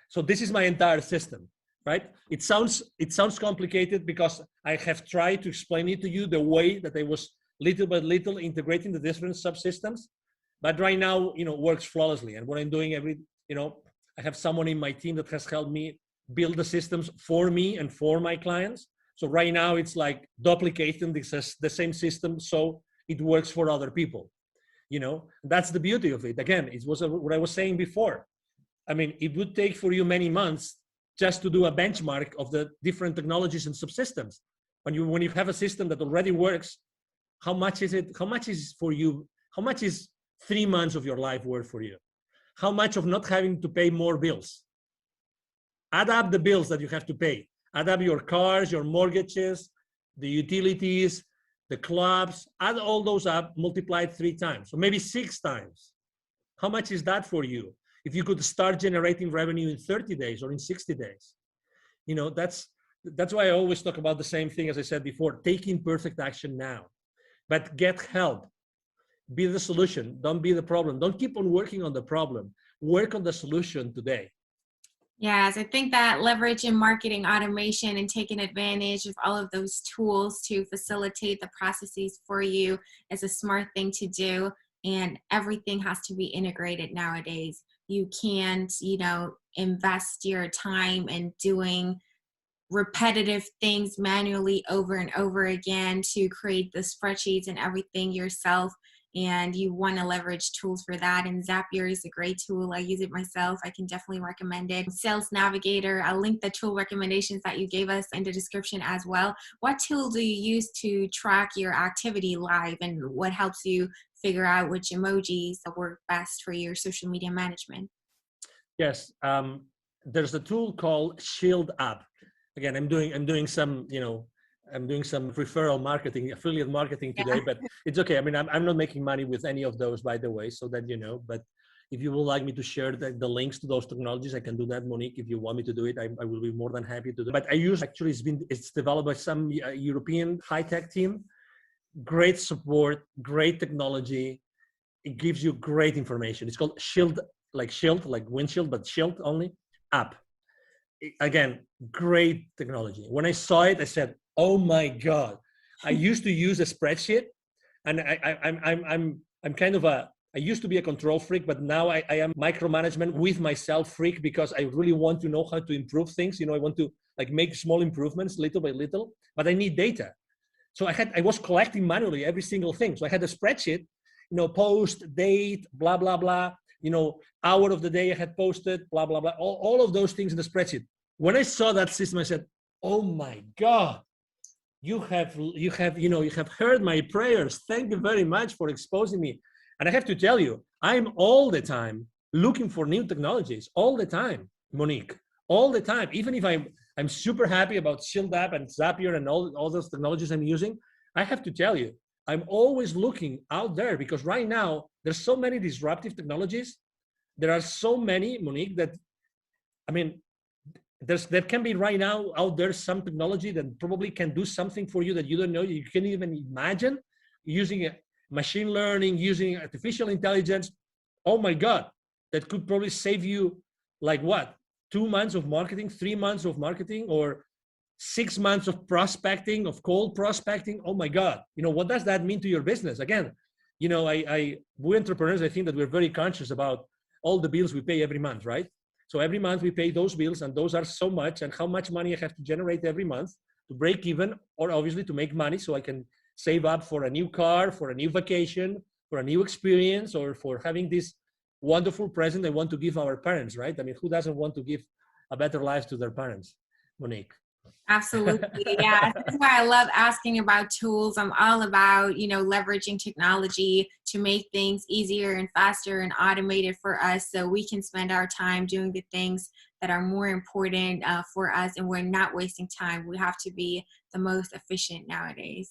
[SPEAKER 1] So this is my entire system, right? It sounds complicated, because I have tried to explain it to you the way that I was little by little integrating the different subsystems, but right now, works flawlessly. And what I'm doing I have someone in my team that has helped me build the systems for me and for my clients. So right now it's like duplicating the same system, so it works for other people. That's the beauty of it. Again, it was what I was saying before. I mean, it would take for you many months just to do a benchmark of the different technologies and subsystems. When you have a system that already works, how much is it? How much is for you? How much is 3 months of your life worth for you? How much of not having to pay more bills? Add up the bills that you have to pay. Add up your cars, your mortgages, the utilities, the clubs, add all those up, multiply it 3 times, or maybe 6 times. How much is that for you? If you could start generating revenue in 30 days or in 60 days, that's why I always talk about the same thing as I said before, taking perfect action now, but get help. Be the solution. Don't be the problem. Don't keep on working on the problem. Work on the solution today.
[SPEAKER 3] Yes, I think that leveraging marketing automation and taking advantage of all of those tools to facilitate the processes for you is a smart thing to do. And everything has to be integrated nowadays. you can't, invest your time in doing repetitive things manually over and over again to create the spreadsheets and everything yourself. And you want to leverage tools for that. And Zapier is a great tool. I use it myself. I can definitely recommend it. Sales Navigator, I'll link the tool recommendations that you gave us in the description as well. What tool do you use to track your activity live, and what helps you figure out which emojis work best for your social media management?
[SPEAKER 1] Yes, there's a tool called Shield App. Again, I'm doing some, I'm doing some referral marketing, affiliate marketing today, but it's okay. I mean, I'm not making money with any of those, by the way, so that you know. But if you would like me to share the links to those technologies, I can do that, Monique. If you want me to do it, I will be more than happy to do it. But I use, actually, it's developed by some European high-tech team. Great support, great technology. It gives you great information. It's called Shield, like windshield, but Shield only app. Again, great technology. When I saw it, I said, "Oh my God!" I used to use a spreadsheet, and I'm kind of I used to be a control freak, but now I am micromanagement with myself freak, because I really want to know how to improve things. I want to make small improvements little by little, but I need data. So I was collecting manually every single thing. So I had a spreadsheet, post, date, blah, blah, blah, hour of the day I had posted, blah, blah, blah, all of those things in the spreadsheet. When I saw that system, I said, "Oh my God, you have heard my prayers. Thank you very much for exposing me." And I have to tell you, I'm all the time looking for new technologies, all the time, Monique, all the time. Even if I'm super happy about Shield App and Zapier and all those technologies I'm using, I have to tell you, I'm always looking out there, because right now there's so many disruptive technologies. There are so many, Monique, that, I mean, there can be right now out there some technology that probably can do something for you that you don't know, you can't even imagine, using machine learning, using artificial intelligence. Oh my God, that could probably save you 2 months of marketing, 3 months of marketing, or 6 months of prospecting, of cold prospecting. Oh my God, what does that mean to your business? Again, we entrepreneurs, I think that we're very conscious about all the bills we pay every month, right? So every month we pay those bills, and those are so much, and how much money I have to generate every month to break even, or obviously to make money so I can save up for a new car, for a new vacation, for a new experience, or for having this wonderful present I want to give our parents, right? I mean, who doesn't want to give a better life to their parents, Monique?
[SPEAKER 3] Absolutely. Yeah. That's why I love asking about tools. I'm all about, leveraging technology to make things easier and faster and automated for us, so we can spend our time doing the things that are more important for us, and we're not wasting time. We have to be the most efficient nowadays.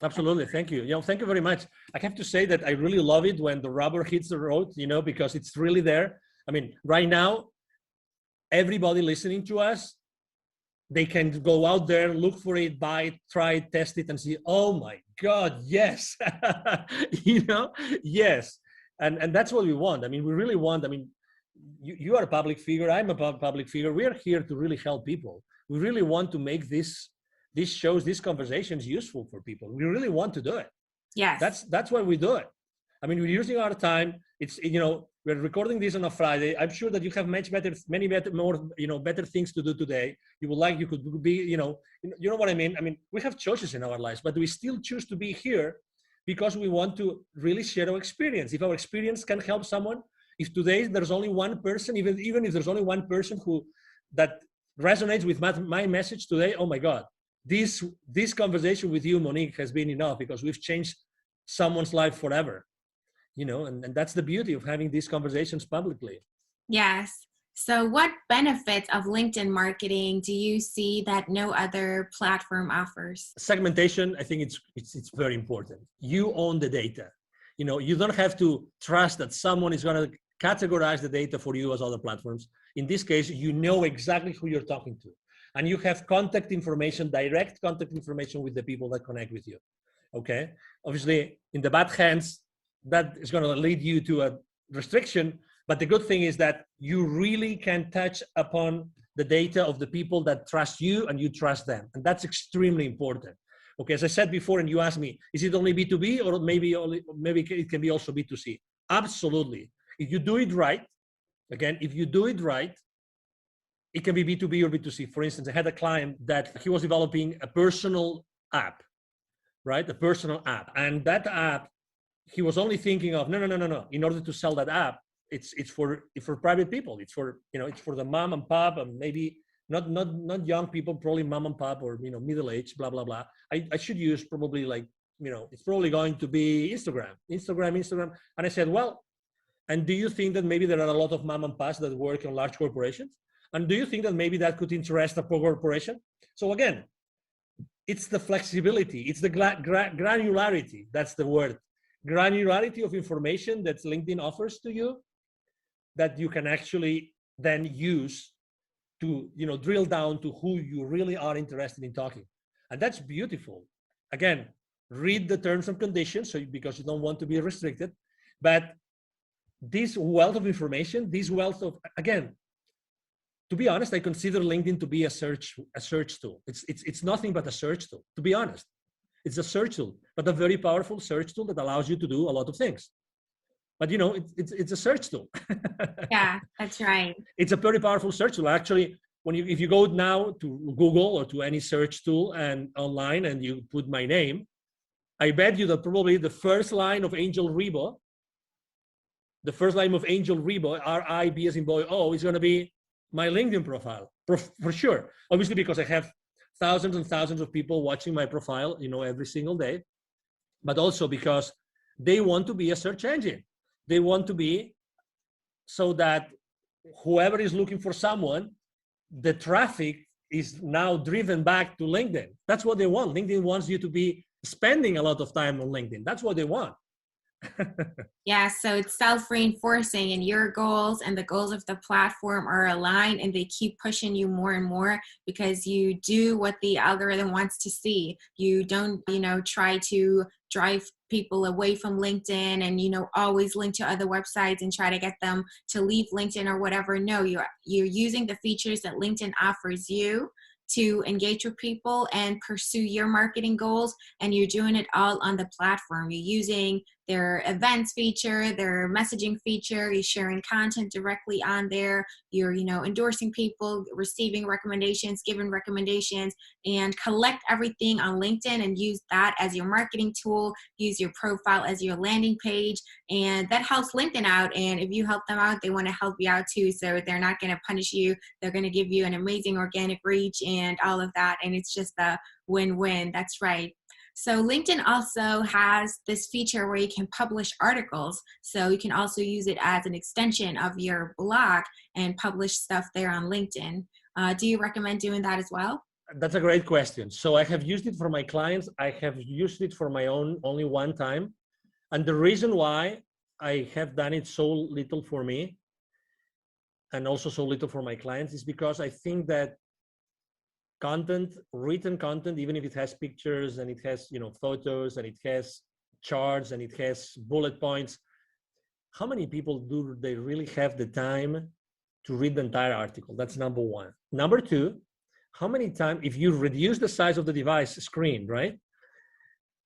[SPEAKER 1] Absolutely. Thank you. Thank you very much. I have to say that I really love it when the rubber hits the road, because it's really there. I mean, right now, everybody listening to us, they can go out there, look for it, buy it, try it, test it, and see, oh my God, yes. Yes. And that's what we want. I mean, we really want, you are a public figure, I'm a public figure. We are here to really help people. We really want to make these shows, these conversations useful for people. We really want to do it.
[SPEAKER 3] Yes.
[SPEAKER 1] That's why we do it. I mean, we're using our time. It's, we're recording this on a Friday. I'm sure that you have many better things to do today. You could be, you know what I mean? I mean, we have choices in our lives, but we still choose to be here because we want to really share our experience. If our experience can help someone, if today there's only one person, even if there's only one person that resonates with my message today, oh my God, this conversation with you, Monique, has been enough, because we've changed someone's life forever. And that's the beauty of having these conversations publicly.
[SPEAKER 3] Yes. So what benefits of LinkedIn marketing do you see that no other platform offers?
[SPEAKER 1] Segmentation, I think it's very important. You own the data. You don't have to trust that someone is going to categorize the data for you as other platforms. In this case, you know exactly who you're talking to. And you have contact information, direct contact information with the people that connect with you. Okay? Obviously, in the bad hands, that is going to lead you to a restriction. But the good thing is that you really can touch upon the data of the people that trust you and you trust them. And that's extremely important. Okay, as I said before, and you asked me, is it only B2B or maybe it can be also B2C? Absolutely. If you do it right, Again, if you do it right, it can be B2B or B2C. For instance, I had a client that he was developing a personal app, right? A personal app. And that app, he was only thinking of, no. In order to sell that app, it's for private people. It's for, it's for the mom and pop, and maybe not young people, probably mom and pop, or, middle age, blah, blah, blah. I should use probably like, it's probably going to be Instagram. And I said, well, and do you think that maybe there are a lot of mom and pops that work in large corporations? And do you think that maybe that could interest a corporation? So again, it's the flexibility, it's the granularity, that's the word. Granularity of information that LinkedIn offers to you that you can actually then use to, drill down to who you really are interested in talking. And that's beautiful. Again, read the terms and conditions, because you don't want to be restricted. But this wealth of information, again, to be honest, I consider LinkedIn to be a search tool. It's nothing but a search tool, to be honest. It's a search tool, but a very powerful search tool that allows you to do a lot of things. But it's a search tool.
[SPEAKER 3] Yeah, that's right.
[SPEAKER 1] It's a very powerful search tool. Actually, if you go now to Google or to any search tool and online and you put my name, I bet you that probably the first line of Angel Rebo, R-I-B as in boy, O, is going to be my LinkedIn profile, for sure. Obviously, because I have thousands and thousands of people watching my profile, every single day, but also because they want to be a search engine. They want to be so that whoever is looking for someone, the traffic is now driven back to LinkedIn. That's what they want. LinkedIn wants you to be spending a lot of time on LinkedIn. That's what they want.
[SPEAKER 3] Yeah, so it's self-reinforcing, and your goals and the goals of the platform are aligned, and they keep pushing you more and more because you do what the algorithm wants to see. You don't, try to drive people away from LinkedIn and, always link to other websites and try to get them to leave LinkedIn or whatever. No, you're using the features that LinkedIn offers you to engage with people and pursue your marketing goals, and you're doing it all on the platform. You're using their events feature, their messaging feature, you're sharing content directly on there, you're endorsing people, receiving recommendations, giving recommendations, and collect everything on LinkedIn and use that as your marketing tool, use your profile as your landing page, and that helps LinkedIn out. And if you help them out, they want to help you out too, so they're not going to punish you, they're going to give you an amazing organic reach and all of that, and it's just a win-win. That's right. So LinkedIn also has this feature where you can publish articles. So you can also use it as an extension of your blog and publish stuff there on LinkedIn. Do you recommend doing that as well?
[SPEAKER 1] That's a great question. So I have used it for my clients. I have used it for my own only one time. And the reason why I have done it so little for me and also so little for my clients is because I think that written content, even if it has pictures and it has, photos and it has charts and it has bullet points, how many people do they really have the time to read the entire article? That's number one. Number two, how many times, if you reduce the size of the device screen, right?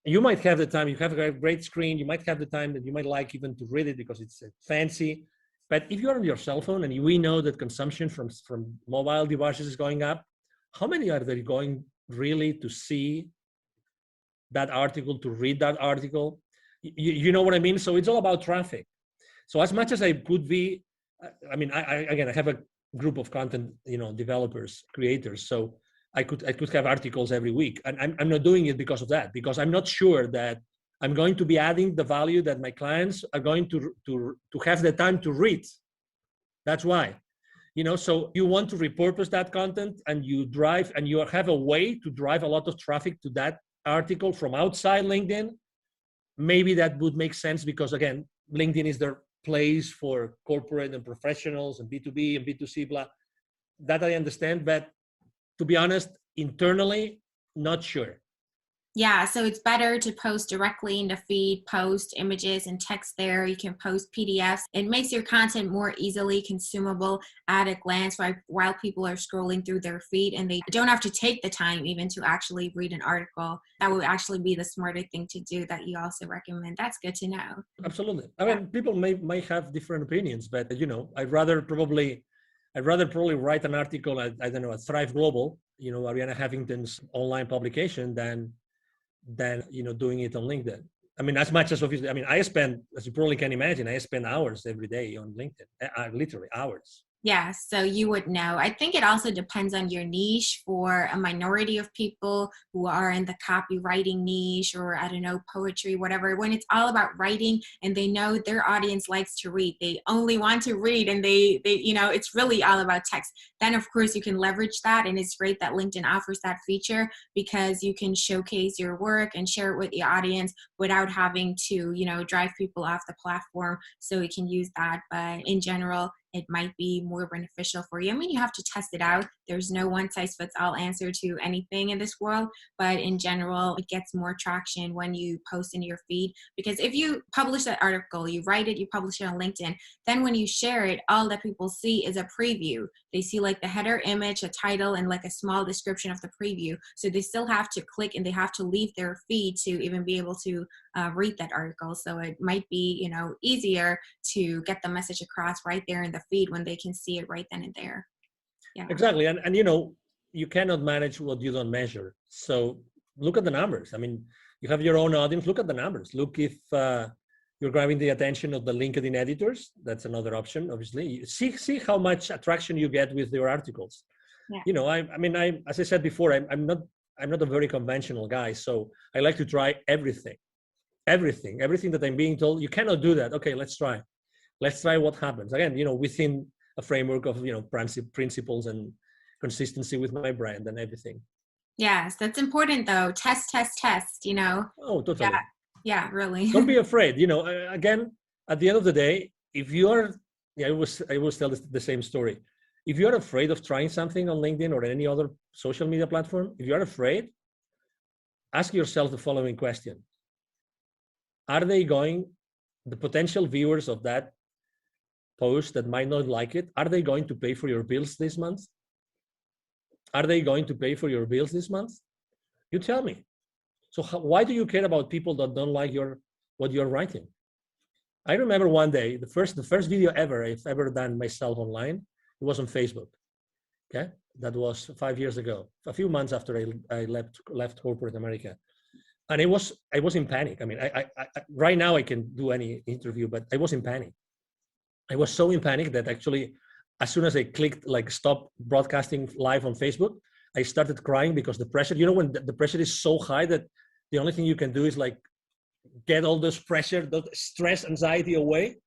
[SPEAKER 1] You might have the time, you have a great screen, you might have the time that you might like even to read it because it's fancy. But if you're on your cell phone and we know that consumption from mobile devices is going up, how many are they going really to see that article, to read that article? You know what I mean? So it's all about traffic. So as much as I could be, I have a group of content, developers, creators. So I could have articles every week, and I'm not doing it because of that, because I'm not sure that I'm going to be adding the value that my clients are going to have the time to read. That's why. So you want to repurpose that content and you have a way to drive a lot of traffic to that article from outside LinkedIn. Maybe that would make sense because, again, LinkedIn is their place for corporate and professionals and B2B and B2C, blah. That I understand, but to be honest, internally, not sure.
[SPEAKER 3] Yeah, so it's better to post directly in the feed, post images and text there. You can post PDFs. It makes your content more easily consumable at a glance while people are scrolling through their feed, and they don't have to take the time even to actually read an article. That would actually be the smarter thing to do that you also recommend. That's good to know.
[SPEAKER 1] Absolutely. I mean, people may have different opinions, but I'd rather probably write an article at, I don't know, at Thrive Global, Ariana Huffington's online publication than doing it on LinkedIn. I mean, as much as obviously, I mean, as you probably can imagine, I spend hours every day on LinkedIn, literally hours.
[SPEAKER 3] Yeah, so you would know. I think it also depends on your niche. For a minority of people who are in the copywriting niche, or I don't know, poetry, whatever, when it's all about writing and they know their audience likes to read, they only want to read, and they it's really all about text, then of course you can leverage that. And it's great that LinkedIn offers that feature, because you can showcase your work and share it with the audience without having to, drive people off the platform. So you can use that. But in general, it might be more beneficial for you. I mean, you have to test it out. There's no one size fits all answer to anything in this world, but in general, it gets more traction when you post in your feed. Because if you publish that article, you write it, you publish it on LinkedIn, then when you share it, all that people see is a preview. They see like the header image, a title, and like a small description of the preview. So they still have to click and they have to leave their feed to even be able to read that article. So it might be, easier to get the message across right there in the feed when they can see it right then and there. Yeah,
[SPEAKER 1] exactly. And you cannot manage what you don't measure. So look at the numbers. I mean, you have your own audience. Look at the numbers. Look if you're grabbing the attention of the LinkedIn editors. That's another option. Obviously, see how much attraction you get with your articles. Yeah. I as I said before, I'm not a very conventional guy. So I like to try everything that I'm being told. You cannot do that. Okay, let's try what happens. Again, within a framework of, principles and consistency with my brand and everything.
[SPEAKER 3] Yes, that's important though. Test.
[SPEAKER 1] Oh, totally.
[SPEAKER 3] Yeah, really.
[SPEAKER 1] Don't be afraid. Again, at the end of the day, if you are, I always tell the same story. If you're afraid of trying something on LinkedIn or any other social media platform, if you're afraid, ask yourself the following question. Are the potential viewers of that post that might not like it, are they going to pay for your bills this month? Are they going to pay for your bills this month? You tell me. So why do you care about people that don't like what you're writing? I remember one day, the first video I've ever done myself online, it was on Facebook. Okay, that was 5 years ago, a few months after I left corporate America. And I was in panic. I mean, I right now I can do any interview, but I was in panic. I was so in panic that actually, as soon as I clicked like stop broadcasting live on Facebook, I started crying because the pressure, when the pressure is so high that the only thing you can do is like get all this pressure, the stress, anxiety away.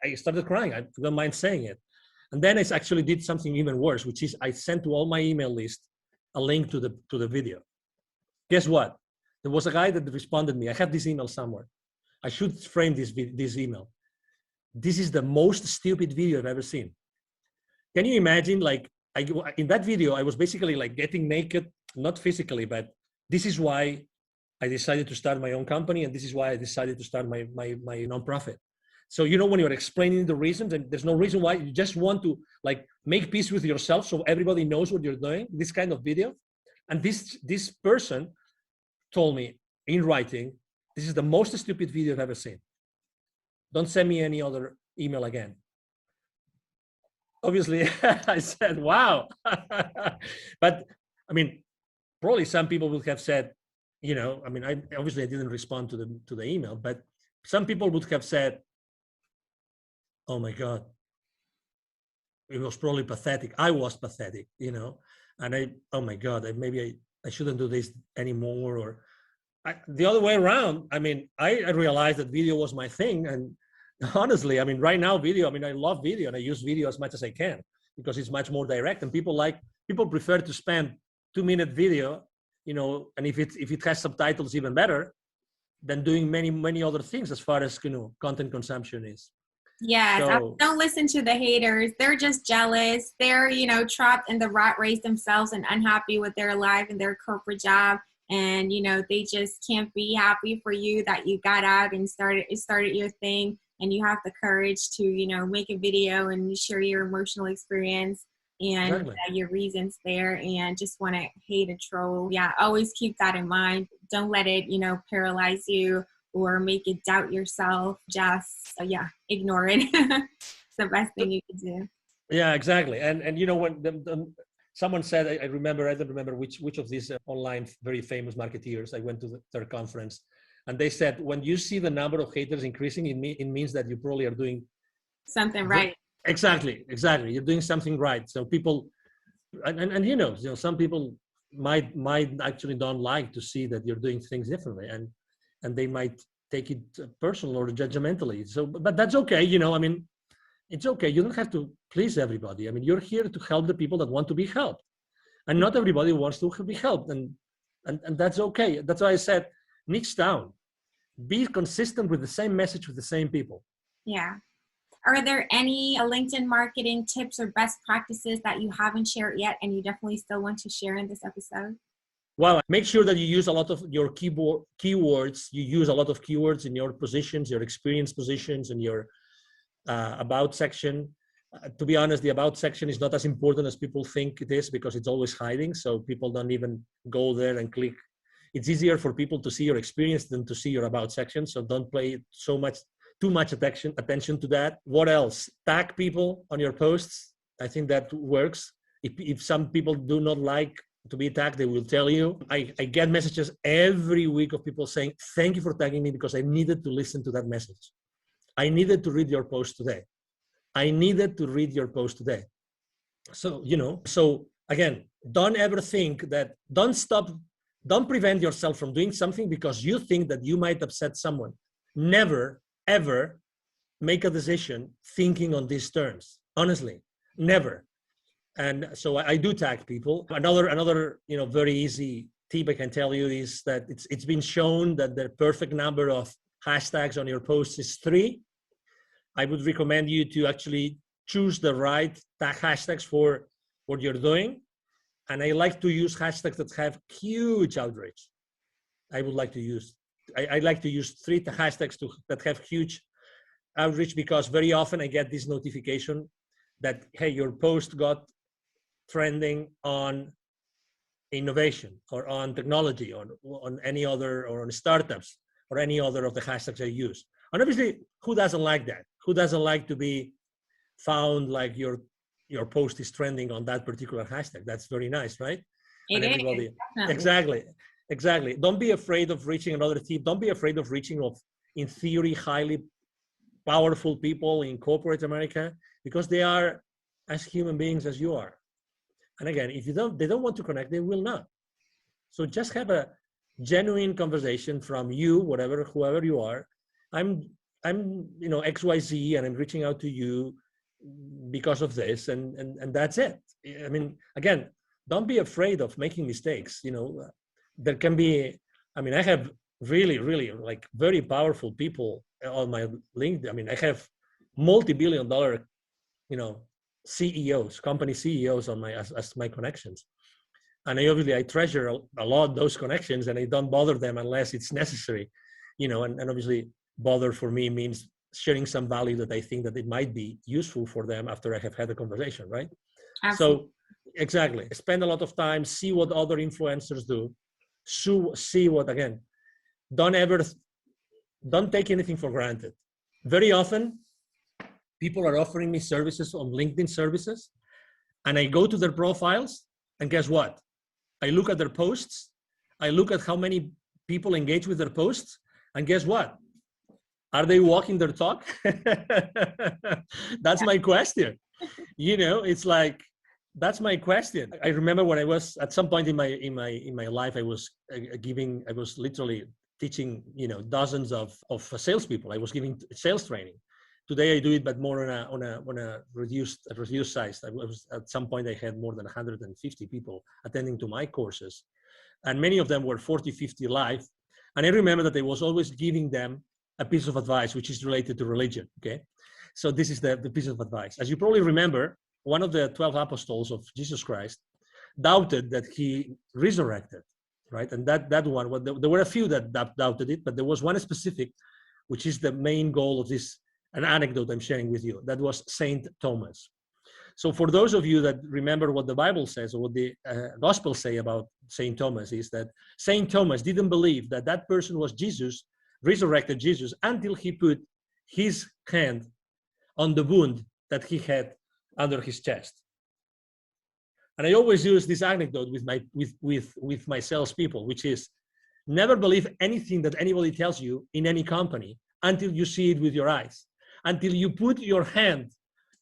[SPEAKER 1] I started crying. I don't mind saying it. And then I actually did something even worse, which is I sent to all my email list a link to the video. Guess what? There was a guy that responded to me. I have this email somewhere. I should frame this email. This is the most stupid video I've ever seen. Can you imagine? Like in that video, I was basically like getting naked, not physically, but this is why I decided to start my own company, and this is why I decided to start my nonprofit. So when you're explaining the reasons, and there's no reason why, you just want to like make peace with yourself, so everybody knows what you're doing. This kind of video, and this person told me in writing, this is the most stupid video I've ever seen. Don't send me any other email again. Obviously, I said, wow. But I mean, probably some people would have said, I didn't respond to the email, but some people would have said, oh my God, it was probably pathetic. I was pathetic, and oh my God, maybe I shouldn't do this anymore. Or the other way around. I mean, I realized that video was my thing. And honestly, I mean, right now video, I love video and I use video as much as I can because it's much more direct, and people prefer to spend 2-minute video, and if it has subtitles, even better than doing many, many other things as far as, content consumption is.
[SPEAKER 3] Yes, so, don't listen to the haters. They're just jealous. They're, trapped in the rat race themselves and unhappy with their life and their corporate job. and they just can't be happy for you that you got out and started your thing, and you have the courage to make a video and share your emotional experience and
[SPEAKER 1] Exactly.
[SPEAKER 3] your reasons there, and just want to hate a troll. Yeah, always keep that in mind. Don't let it paralyze you or make you doubt yourself. Just ignore it. It's the best thing you can do.
[SPEAKER 1] Yeah, exactly. And when someone said, I don't remember which of these online very famous marketeers, I went to their conference, and they said, when you see the number of haters increasing, it means that you probably are doing
[SPEAKER 3] something right.
[SPEAKER 1] Exactly. You're doing something right. So people, and some people might actually don't like to see that you're doing things differently, and they might take it personal or judgmentally. So, but that's okay. It's okay. You don't have to please everybody. You're here to help the people that want to be helped, and not everybody wants to be helped, and that's okay. That's why I said, niche down, be consistent with the same message with the same people.
[SPEAKER 3] Yeah. Are there any LinkedIn marketing tips or best practices that you haven't shared yet and you definitely still want to share in this episode?
[SPEAKER 1] Well, make sure that you use a lot of your keywords. You use a lot of keywords in your positions, your experience positions, and your about section. To be honest, the about section is not as important as people think it is, because it's always hiding. So people don't even go there and click. It's easier for people to see your experience than to see your about section. So don't pay too much attention to that. What else? Tag people on your posts. I think that works. If some people do not like to be tagged, they will tell you. I get messages every week of people saying, thank you for tagging me, because I needed to listen to that message. I needed to read your post today. So, again, don't ever think that, don't prevent yourself from doing something because you think that you might upset someone. Never, ever make a decision thinking on these terms. Honestly, never. And so I do tag people. Another very easy tip I can tell you is that it's been shown that the perfect number of hashtags on your posts is 3. I would recommend you to actually choose the right tag hashtags for what you're doing. And I like to use hashtags that have huge outreach. I like to use 3 hashtags that have huge outreach, because very often I get this notification that, hey, your post got trending on innovation or on technology or on any other, or on startups or any other of the hashtags I use. And obviously, who doesn't like that? Who doesn't like to be found like your post is trending on that particular hashtag? That's very nice, right?
[SPEAKER 3] It
[SPEAKER 1] and everybody is, exactly. Don't be afraid of reaching another tip. Don't be afraid of reaching in theory, highly powerful people in corporate America, because they are as human beings as you are. And again, if they don't want to connect, they will not. So just have a genuine conversation from you, whoever you are. I'm XYZ, and I'm reaching out to you because of this, and that's it. Again, don't be afraid of making mistakes. There can be, I have really, really like very powerful people on my LinkedIn. I have multi-billion-dollar, CEOs, company CEOs on as my connections. And I treasure a lot those connections, and I don't bother them unless it's necessary, and obviously bother for me means sharing some value that I think that it might be useful for them after I have had a conversation, right? Absolutely. So exactly, spend a lot of time, see what other influencers do, see what, again, don't take anything for granted. Very often, people are offering me services on LinkedIn services, and I go to their profiles, and guess what? I look at their posts, I look at how many people engage with their posts, and guess what? Are they walking their talk? That's my question. It's like, that's my question. I remember when I was at some point in my life, I was literally teaching, dozens of salespeople. I was giving sales training. Today I do it, but more on a reduced size. At some point I had more than 150 people attending to my courses, and many of them were 40, 50 live. And I remember that I was always giving them a piece of advice which is related to religion. Okay, so this is the piece of advice. As you probably remember, one of the 12 apostles of Jesus Christ doubted that he resurrected. right? And that one, well, there were a few that doubted it, but there was one specific, which is the main goal of this, an anecdote I'm sharing with you. That was Saint Thomas. So for those of you that remember what the Bible says, or what the Gospels say about Saint Thomas, is that Saint Thomas didn't believe that that person was Jesus, resurrected Jesus, until he put his hand on the wound that he had under his chest. And I always use this anecdote with my salespeople, which is never believe anything that anybody tells you in any company until you see it with your eyes, until you put your hand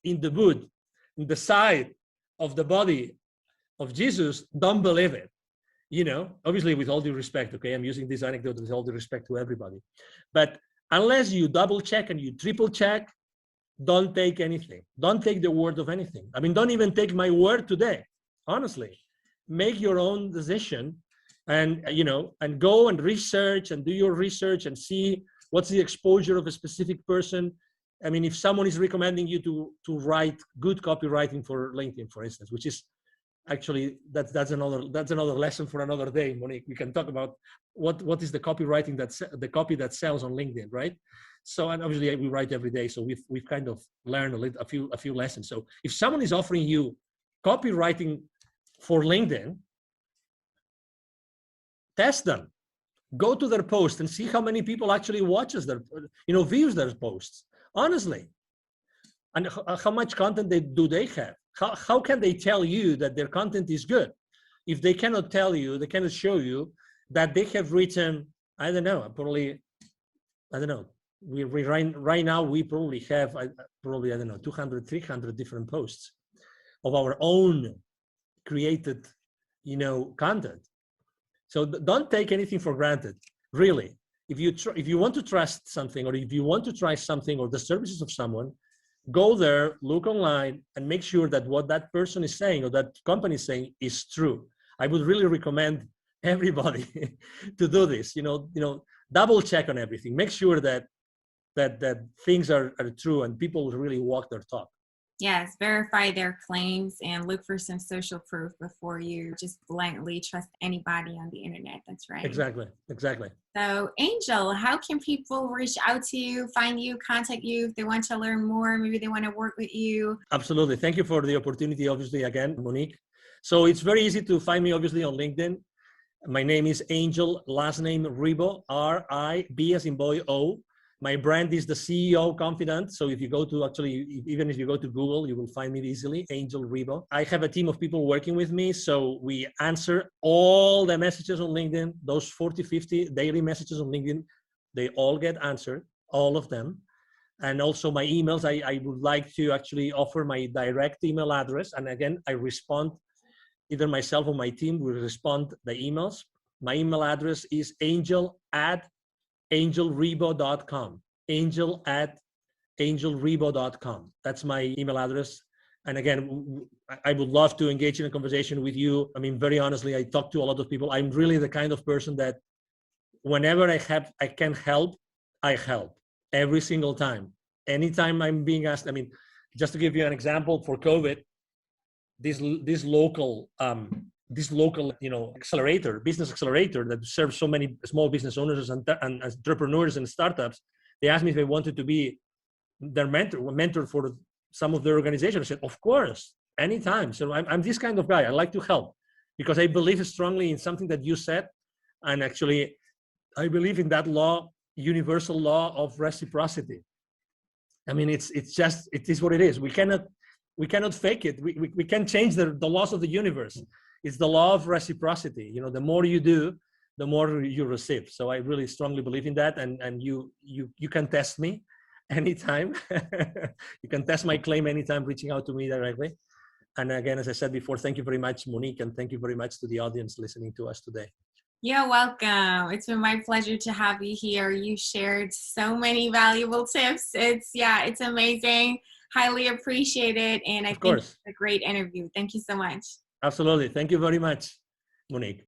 [SPEAKER 1] in the wound, in the side of the body of Jesus. Don't believe it. Obviously with all due respect, okay? I'm using this anecdote with all due respect to everybody. But unless you double check and you triple check, don't take anything. Don't take the word of anything. I mean, don't even take my word today. Honestly, make your own decision and go and research and do your research and see what's the exposure of a specific person. I mean, if someone is recommending you to write good copywriting for LinkedIn, for instance, which is actually, that's another lesson for another day, Monique. We can talk about what is the copywriting the copy that sells on LinkedIn, right? So, and obviously we write every day, so we've kind of learned a few lessons. So if someone is offering you copywriting for LinkedIn, test them. Go to their post and see how many people actually views their posts. Honestly, and how much content do they have? How can they tell you that their content is good if they cannot tell you, they cannot show you that they have written, I don't know. Right now we probably have 200, 300 different posts of our own created, content. So don't take anything for granted, really. If you want to trust something, or if you want to try something or the services of someone, go there, look online, and make sure that what that person is saying or that company is saying is true. I would really recommend everybody to do this. Double check on everything. Make sure that things are true and people really walk their talk.
[SPEAKER 3] Yes, verify their claims and look for some social proof before you just blindly trust anybody on the internet. That's right.
[SPEAKER 1] Exactly.
[SPEAKER 3] So, Angel, how can people reach out to you, find you, contact you if they want to learn more? Maybe they want to work with you.
[SPEAKER 1] Absolutely. Thank you for the opportunity, obviously, again, Monique. So it's very easy to find me, obviously, on LinkedIn. My name is Angel, last name Ribo, R-I-B as in boy, O. My brand is the CEO Confidant. So if you go to even if you go to Google, you will find me easily, Angel Ribo. I have a team of people working with me. So we answer all the messages on LinkedIn, those 40, 50 daily messages on LinkedIn, they all get answered, all of them. And also my emails, I would like to actually offer my direct email address. And again, I respond, either myself or my team will respond the emails. My email address is angel@angelrebo.com. angel@angelrebo.com. That's my email address. And again, I would love to engage in a conversation with you. I mean, very honestly, I talk to a lot of people. I'm really the kind of person that whenever I can help, I help every single time. Anytime I'm being asked, I mean, just to give you an example, for COVID, this local business accelerator that serves so many small business owners and entrepreneurs and startups, they asked me if I wanted to be their mentor for some of their organization. I said, of course, anytime. So I'm this kind of guy. I like to help because I believe strongly in something that you said. And actually, I believe in that law, universal law of reciprocity. I mean, it is what it is. We cannot fake it. We can't change the laws of the universe. It's the law of reciprocity. The more you do, the more you receive. So I really strongly believe in that. And you can test me anytime. You can test my claim anytime, reaching out to me directly. And again, as I said before, thank you very much, Monique, and thank you very much to the audience listening to us today.
[SPEAKER 3] You're welcome. It's been my pleasure to have you here. You shared so many valuable tips. It's amazing. Highly appreciate it. And I think it's a great interview. Thank you so much.
[SPEAKER 1] Absolutely. Thank you very much, Monique.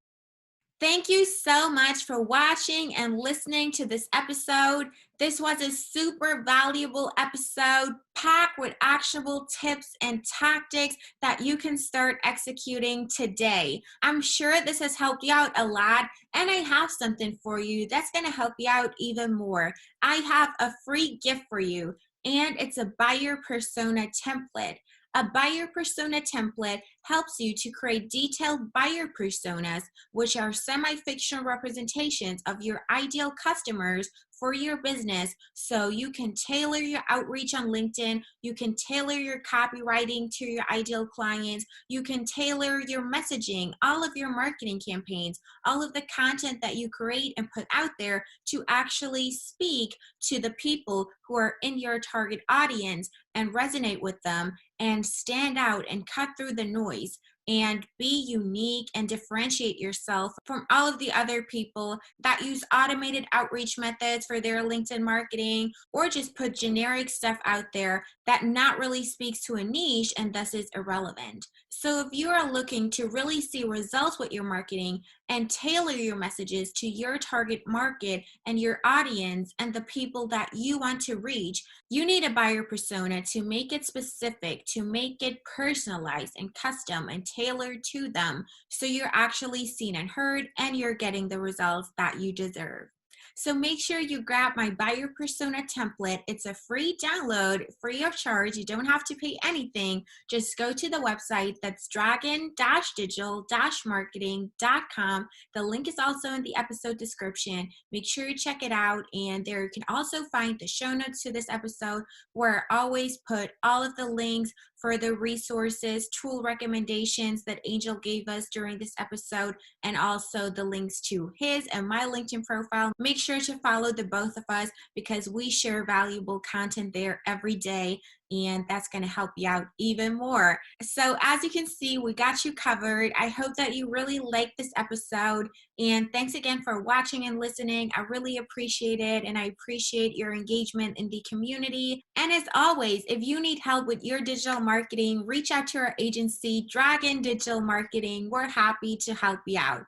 [SPEAKER 3] Thank you so much for watching and listening to this episode. This was a super valuable episode packed with actionable tips and tactics that you can start executing today. I'm sure this has helped you out a lot, and I have something for you that's going to help you out even more. I have a free gift for you, and it's a buyer persona template. A buyer persona template helps you to create detailed buyer personas, which are semi-fictional representations of your ideal customers for your business, so you can tailor your outreach on LinkedIn, you can tailor your copywriting to your ideal clients, you can tailor your messaging, all of your marketing campaigns, all of the content that you create and put out there to actually speak to the people who are in your target audience and resonate with them and stand out and cut through the noise and be unique and differentiate yourself from all of the other people that use automated outreach methods for their LinkedIn marketing, or just put generic stuff out there that not really speaks to a niche and thus is irrelevant. So if you are looking to really see results with your marketing and tailor your messages to your target market and your audience and the people that you want to reach, you need a buyer persona to make it specific, to make it personalized and custom and tailored to them, so you're actually seen and heard and you're getting the results that you deserve. So make sure you grab my buyer persona template. It's a free download, free of charge. You don't have to pay anything. Just go to the website. That's dragon-digital-marketing.com. The link is also in the episode description. Make sure you check it out. And there you can also find the show notes to this episode, where I always put all of the links for the resources, tool recommendations that Angel gave us during this episode, and also the links to his and my LinkedIn profile. Make sure to follow the both of us, because we share valuable content there every day, and that's going to help you out even more. So as you can see, we got you covered. I hope that you really liked this episode, and thanks again for watching and listening. I really appreciate it, and I appreciate your engagement in the community. And as always, if you need help with your digital marketing, reach out to our agency, Dragon Digital Marketing. We're happy to help you out.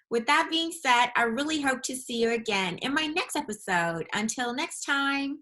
[SPEAKER 3] With that being said, I really hope to see you again in my next episode. Until next time.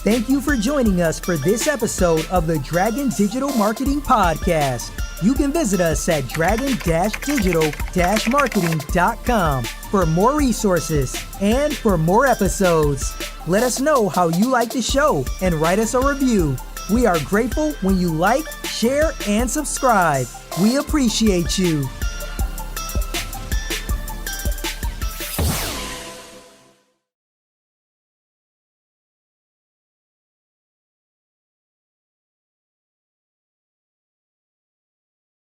[SPEAKER 2] Thank you for joining us for this episode of the Dragon Digital Marketing Podcast. You can visit us at dragon-digital-marketing.com for more resources and for more episodes. Let us know how you like the show and write us a review. We are grateful when you like, share, and subscribe. We appreciate you.